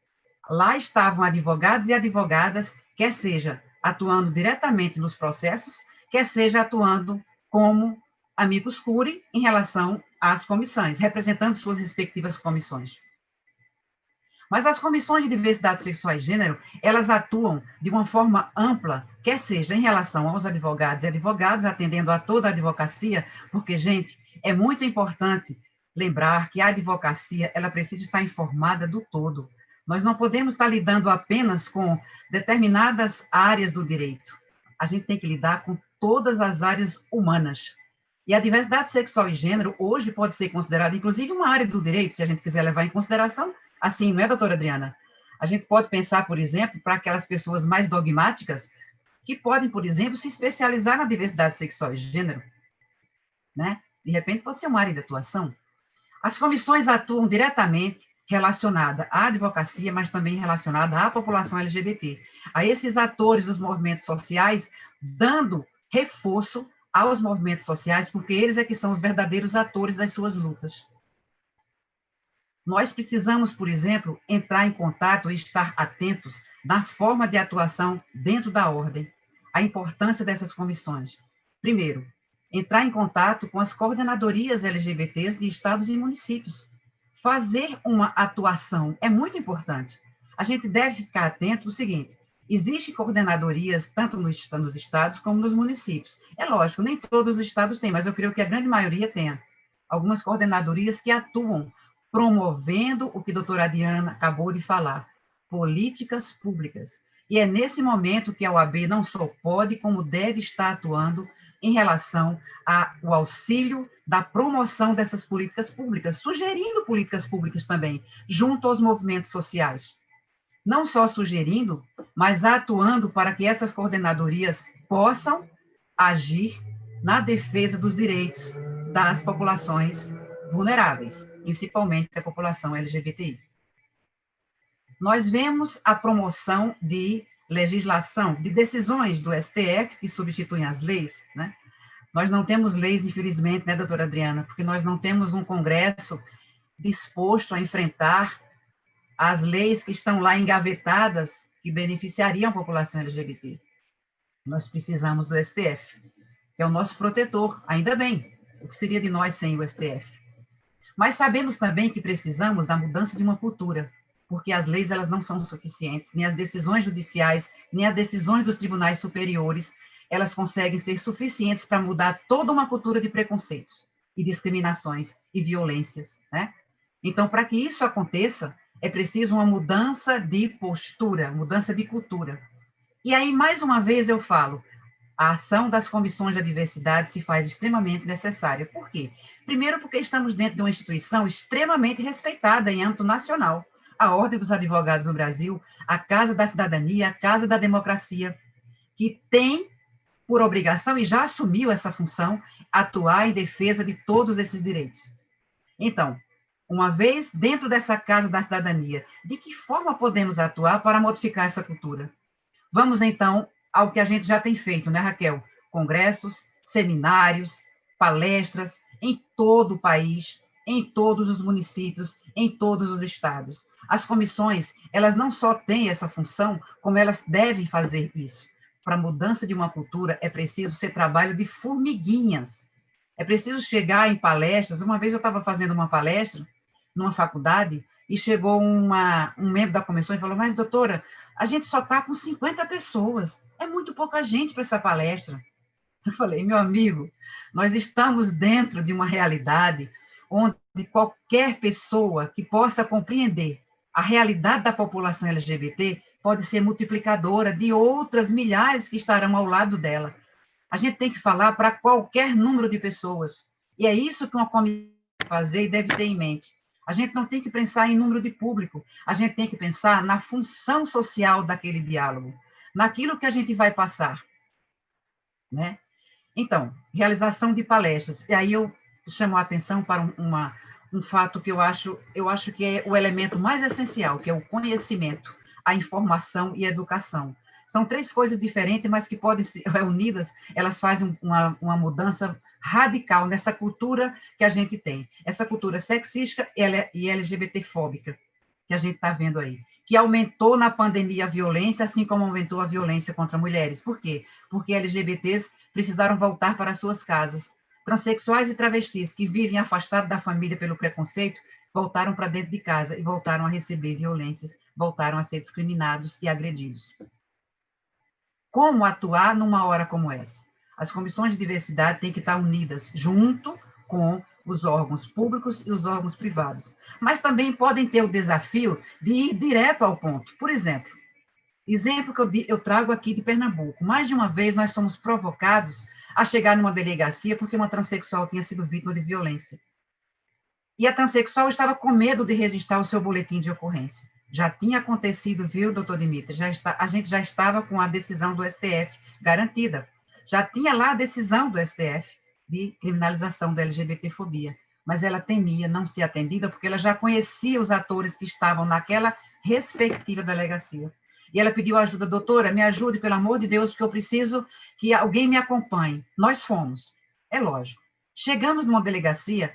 Lá estavam advogados e advogadas, quer seja atuando diretamente nos processos, quer seja atuando como amicus curiae em relação às comissões, representando suas respectivas comissões. Mas as comissões de diversidade sexual e gênero, elas atuam de uma forma ampla, quer seja em relação aos advogados e advogadas, atendendo a toda a advocacia, porque, gente, é muito importante lembrar que a advocacia, ela precisa estar informada do todo. Nós não podemos estar lidando apenas com determinadas áreas do direito. A gente tem que lidar com todas as áreas humanas. E a diversidade sexual e gênero hoje pode ser considerada, inclusive, uma área do direito, se a gente quiser levar em consideração, assim, não é, doutora Adriana? A gente pode pensar, por exemplo, para aquelas pessoas mais dogmáticas, que podem, por exemplo, se especializar na diversidade sexual e gênero, né? De repente, pode ser uma área de atuação. As comissões atuam diretamente relacionada à advocacia, mas também relacionada à população LGBT, a esses atores dos movimentos sociais, dando reforço aos movimentos sociais, porque eles é que são os verdadeiros atores das suas lutas. Nós precisamos, por exemplo, entrar em contato e estar atentos na forma de atuação dentro da ordem, a importância dessas comissões. Primeiro, entrar em contato com as coordenadorias LGBTs de estados e municípios. Fazer uma atuação é muito importante. A gente deve ficar atento ao seguinte: existem coordenadorias tanto nos estados como nos municípios. É lógico, nem todos os estados têm, mas eu creio que a grande maioria tenha. Algumas coordenadorias que atuam promovendo o que a doutora Adriana acabou de falar, políticas públicas. E é nesse momento que a OAB não só pode, como deve estar atuando em relação ao auxílio da promoção dessas políticas públicas, sugerindo políticas públicas também, junto aos movimentos sociais. Não só sugerindo, mas atuando para que essas coordenadorias possam agir na defesa dos direitos das populações vulneráveis, principalmente a população LGBTI. Nós vemos a promoção de legislação, de decisões do STF que substituem as leis, né? Nós não temos leis, infelizmente, né, doutora Adriana, porque nós não temos um Congresso disposto a enfrentar as leis que estão lá engavetadas que beneficiariam a população LGBT. Nós precisamos do STF, que é o nosso protetor, ainda bem. O que seria de nós sem o STF? Mas sabemos também que precisamos da mudança de uma cultura, porque as leis elas não são suficientes, nem as decisões judiciais, nem as decisões dos tribunais superiores, elas conseguem ser suficientes para mudar toda uma cultura de preconceitos e discriminações e violências, né? Então, para que isso aconteça, é preciso uma mudança de postura, mudança de cultura. E aí, mais uma vez, eu falo, a ação das comissões de diversidade se faz extremamente necessária. Por quê? Primeiro, porque estamos dentro de uma instituição extremamente respeitada em âmbito nacional. A Ordem dos Advogados no Brasil, a Casa da Cidadania, a Casa da Democracia, que tem por obrigação, e já assumiu essa função, atuar em defesa de todos esses direitos. Então, uma vez dentro dessa Casa da Cidadania, de que forma podemos atuar para modificar essa cultura? Vamos, então, ao que a gente já tem feito, né, Raquel? Congressos, seminários, palestras em todo o país, em todos os municípios, em todos os estados. As comissões, elas não só têm essa função, como elas devem fazer isso. Para a mudança de uma cultura, é preciso ser trabalho de formiguinhas. É preciso chegar em palestras. Uma vez eu estava fazendo uma palestra numa faculdade e chegou um membro da comissão e falou: mas, doutora, a gente só está com 50 pessoas. É muito pouca gente para essa palestra. Eu falei: meu amigo, nós estamos dentro de uma realidade onde qualquer pessoa que possa compreender a realidade da população LGBT pode ser multiplicadora de outras milhares que estarão ao lado dela. A gente tem que falar para qualquer número de pessoas. E é isso que uma comissão deve fazer e deve ter em mente. A gente não tem que pensar em número de público, a gente tem que pensar na função social daquele diálogo, naquilo que a gente vai passar, né? Então, realização de palestras. E aí eu chamo a atenção para um fato que eu acho que é o elemento mais essencial, que é o conhecimento, a informação e a educação. São três coisas diferentes, mas que podem ser unidas, elas fazem uma mudança radical nessa cultura que a gente tem. Essa cultura sexista e LGBT-fóbica que a gente está vendo aí, que aumentou na pandemia a violência, assim como aumentou a violência contra mulheres. Por quê? Porque LGBTs precisaram voltar para suas casas. Transsexuais e travestis que vivem afastados da família pelo preconceito, voltaram para dentro de casa e voltaram a receber violências, voltaram a ser discriminados e agredidos. Como atuar numa hora como essa? As comissões de diversidade têm que estar unidas junto com os órgãos públicos e os órgãos privados. Mas também podem ter o desafio de ir direto ao ponto. Por exemplo que eu trago aqui de Pernambuco. Mais de uma vez nós somos provocados a chegar numa delegacia porque uma transexual tinha sido vítima de violência. E a transexual estava com medo de registrar o seu boletim de ocorrência. Já tinha acontecido, viu, doutor Dimitri? A gente já estava com a decisão do STF garantida. Já tinha lá a decisão do STF de criminalização da LGBTfobia. Mas ela temia não ser atendida porque ela já conhecia os atores que estavam naquela respectiva delegacia. E ela pediu ajuda, doutora, me ajude, pelo amor de Deus, porque eu preciso que alguém me acompanhe. Nós fomos. É lógico. Chegando numa delegacia,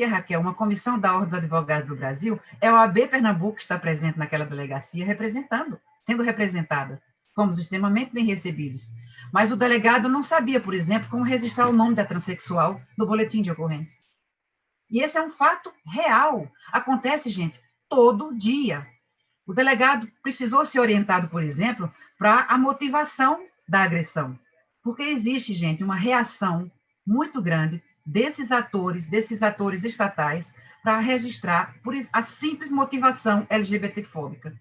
Raquel, uma comissão da Ordem dos Advogados do Brasil, é a OAB Pernambuco que está presente naquela delegacia, sendo representada. Fomos extremamente bem recebidos. Mas o delegado não sabia, por exemplo, como registrar o nome da transexual no boletim de ocorrência. E esse é um fato real. Acontece, gente, todo dia. O delegado precisou ser orientado, por exemplo, para a motivação da agressão. Porque existe, gente, uma reação muito grande desses atores estatais para registrar por a simples motivação LGBTfóbica.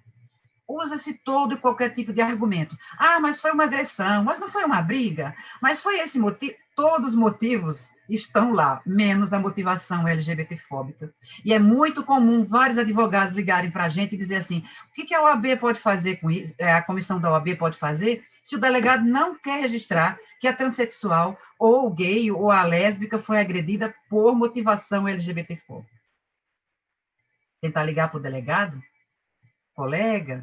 Usa-se todo e qualquer tipo de argumento. Ah, mas foi uma agressão, mas não foi uma briga, mas foi esse motivo. Todos os motivos estão lá, menos a motivação LGBTfóbica. E é muito comum vários advogados ligarem para a gente e dizer assim, o que a OAB pode fazer com isso, a comissão da OAB pode fazer, se o delegado não quer registrar que a transexual, ou o gay, ou a lésbica foi agredida por motivação LGBTfóbica. Tentar ligar para o delegado? Colega,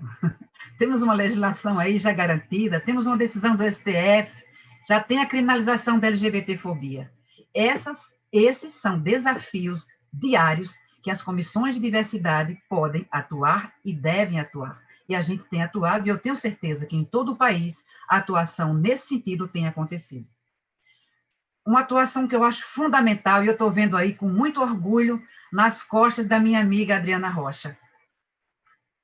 temos uma legislação aí já garantida, temos uma decisão do STF, já tem a criminalização da LGBTfobia. Esses são desafios diários que as comissões de diversidade podem atuar e devem atuar. E a gente tem atuado, e eu tenho certeza que em todo o país a atuação nesse sentido tem acontecido. Uma atuação que eu acho fundamental, e eu estou vendo aí com muito orgulho nas costas da minha amiga Adriana Rocha,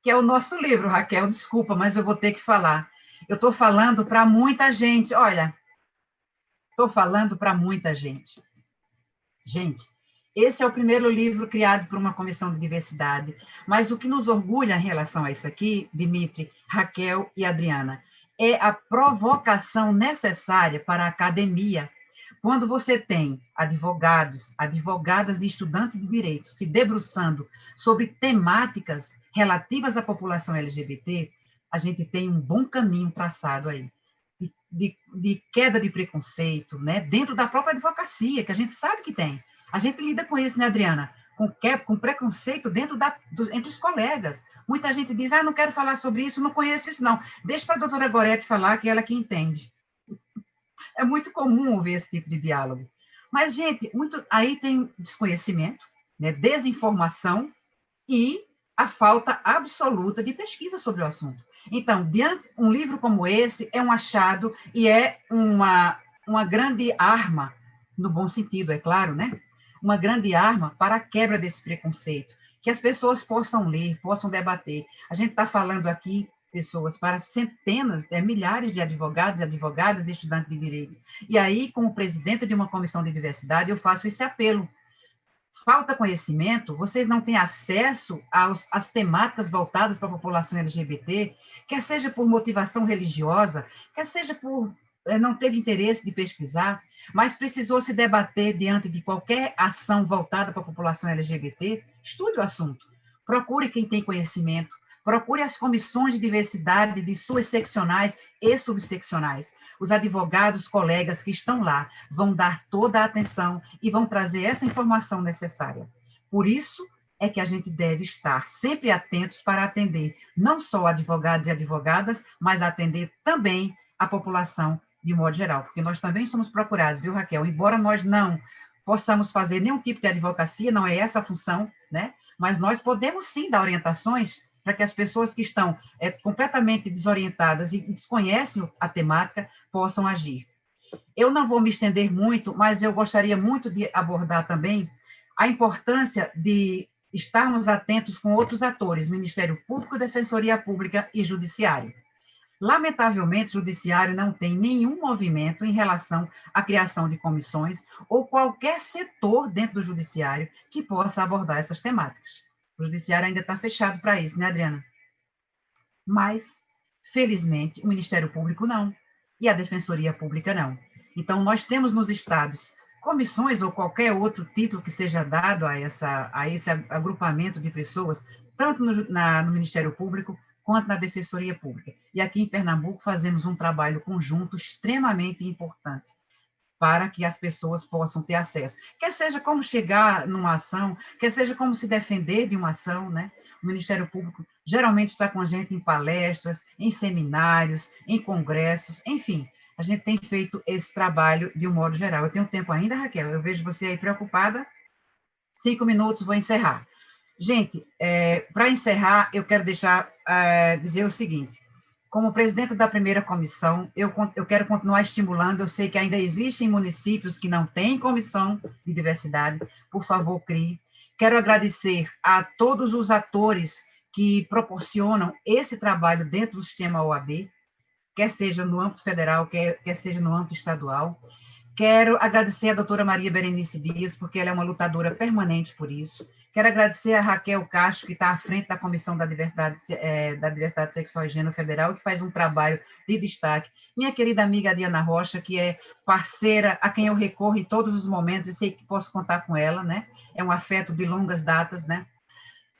que é o nosso livro, Raquel, desculpa, mas eu vou ter que falar. Eu estou falando para muita gente, olha, estou falando para muita gente. Gente, esse é o primeiro livro criado por uma comissão de diversidade, mas o que nos orgulha em relação a isso aqui, Dimitri, Raquel e Adriana, é a provocação necessária para a academia. Quando você tem advogados, advogadas e estudantes de direito se debruçando sobre temáticas relativas à população LGBT, a gente tem um bom caminho traçado aí, de queda de preconceito, né, dentro da própria advocacia, que a gente sabe que tem. A gente lida com isso, né, Adriana? Com preconceito entre os colegas. Muita gente diz, não quero falar sobre isso, não conheço isso, não. Deixa para a doutora Gorete falar, que ela que entende. É muito comum ouvir esse tipo de diálogo. Mas, gente, aí tem desconhecimento, né, desinformação e a falta absoluta de pesquisa sobre o assunto. Então, um livro como esse é um achado e é uma grande arma, no bom sentido, é claro, né? Uma grande arma para a quebra desse preconceito, que as pessoas possam ler, possam debater. A gente está falando aqui, pessoas, para centenas, milhares de advogados e advogadas, de estudantes de direito. E aí, como presidente de uma comissão de diversidade, eu faço esse apelo. falta conhecimento, vocês não têm acesso às temáticas voltadas para a população LGBT, quer seja por motivação religiosa, quer seja por não teve interesse de pesquisar, mas precisou se debater diante de qualquer ação voltada para a população LGBT, estude o assunto, procure quem tem conhecimento, procure as comissões de diversidade de suas seccionais e subseccionais. Os advogados, colegas que estão lá vão dar toda a atenção e vão trazer essa informação necessária. Por isso é que a gente deve estar sempre atentos para atender não só advogados e advogadas, mas atender também a população de modo geral, porque nós também somos procurados, viu, Raquel? Embora nós não possamos fazer nenhum tipo de advocacia, não é essa a função, né? Mas nós podemos sim dar orientações para que as pessoas que estão completamente desorientadas e desconhecem a temática possam agir. Eu não vou me estender muito, mas eu gostaria muito de abordar também a importância de estarmos atentos com outros atores, Ministério Público, Defensoria Pública e Judiciário. Lamentavelmente, o Judiciário não tem nenhum movimento em relação à criação de comissões ou qualquer setor dentro do Judiciário que possa abordar essas temáticas. O Judiciário ainda está fechado para isso, né, Adriana? Mas, felizmente, o Ministério Público não, e a Defensoria Pública não. Então, nós temos nos estados comissões ou qualquer outro título que seja dado a esse agrupamento de pessoas, tanto no Ministério Público, quanto na Defensoria Pública. E aqui em Pernambuco fazemos um trabalho conjunto extremamente importante para que as pessoas possam ter acesso. Quer seja como chegar numa ação, quer seja como se defender de uma ação, né? O Ministério Público geralmente está com a gente em palestras, em seminários, em congressos, enfim, a gente tem feito esse trabalho de um modo geral. Eu tenho tempo ainda, Raquel? Eu vejo você aí preocupada. 5 minutos, vou encerrar. Gente, para encerrar, eu quero dizer o seguinte: como presidenta da primeira comissão, eu quero continuar estimulando. Eu sei que ainda existem municípios que não têm comissão de diversidade. Por favor, crie. Quero agradecer a todos os atores que proporcionam esse trabalho dentro do sistema OAB, quer seja no âmbito federal, quer seja no âmbito estadual. Quero agradecer a doutora Maria Berenice Dias, porque ela é uma lutadora permanente por isso. Quero agradecer a Raquel Castro, que está à frente da Comissão da Diversidade Sexual e Gênero Federal, que faz um trabalho de destaque. Minha querida amiga Diana Rocha, que é parceira a quem eu recorro em todos os momentos, e sei que posso contar com ela, né? É um afeto de longas datas, né?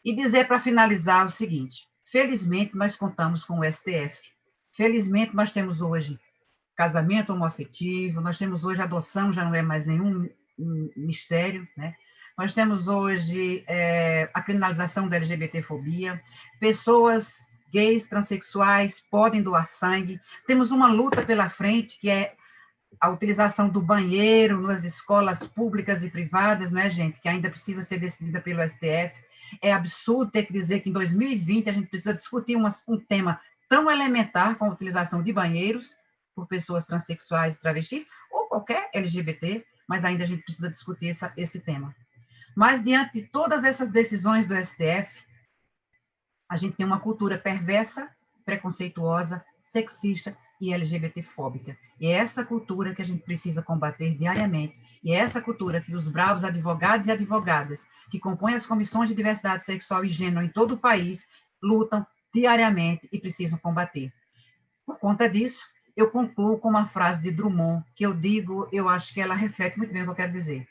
E dizer, para finalizar, o seguinte: felizmente, nós contamos com o STF. Felizmente, nós temos hoje casamento homoafetivo, nós temos hoje adoção, já não é mais nenhum mistério, né? Nós temos hoje a criminalização da LGBTfobia, pessoas gays, transexuais podem doar sangue, temos uma luta pela frente, que é a utilização do banheiro nas escolas públicas e privadas, não é, gente? Que ainda precisa ser decidida pelo STF. É absurdo ter que dizer que em 2020 a gente precisa discutir um tema tão elementar como a utilização de banheiros por pessoas transexuais e travestis, ou qualquer LGBT, mas ainda a gente precisa discutir esse tema. Mas, diante de todas essas decisões do STF, a gente tem uma cultura perversa, preconceituosa, sexista e LGBTfóbica. E é essa cultura que a gente precisa combater diariamente, e é essa cultura que os bravos advogados e advogadas que compõem as comissões de diversidade sexual e gênero em todo o país lutam diariamente e precisam combater. Por conta disso, eu concluo com uma frase de Drummond, que eu acho que ela reflete muito bem o que eu quero dizer.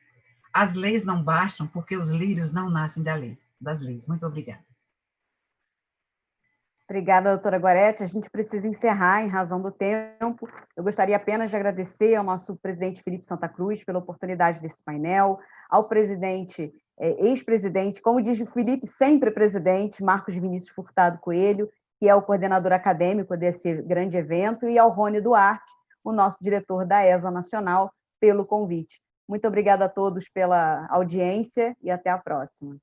As leis não bastam porque os lírios não nascem das leis. Muito obrigada. Obrigada, doutora Gorete. A gente precisa encerrar em razão do tempo. Eu gostaria apenas de agradecer ao nosso presidente Felipe Santa Cruz pela oportunidade desse painel, ao presidente, ex-presidente, como diz o Felipe, sempre presidente, Marcos Vinícius Furtado Coelho, que é o coordenador acadêmico desse grande evento, e ao Rony Duarte, o nosso diretor da ESA Nacional, pelo convite. Muito obrigada a todos pela audiência e até a próxima.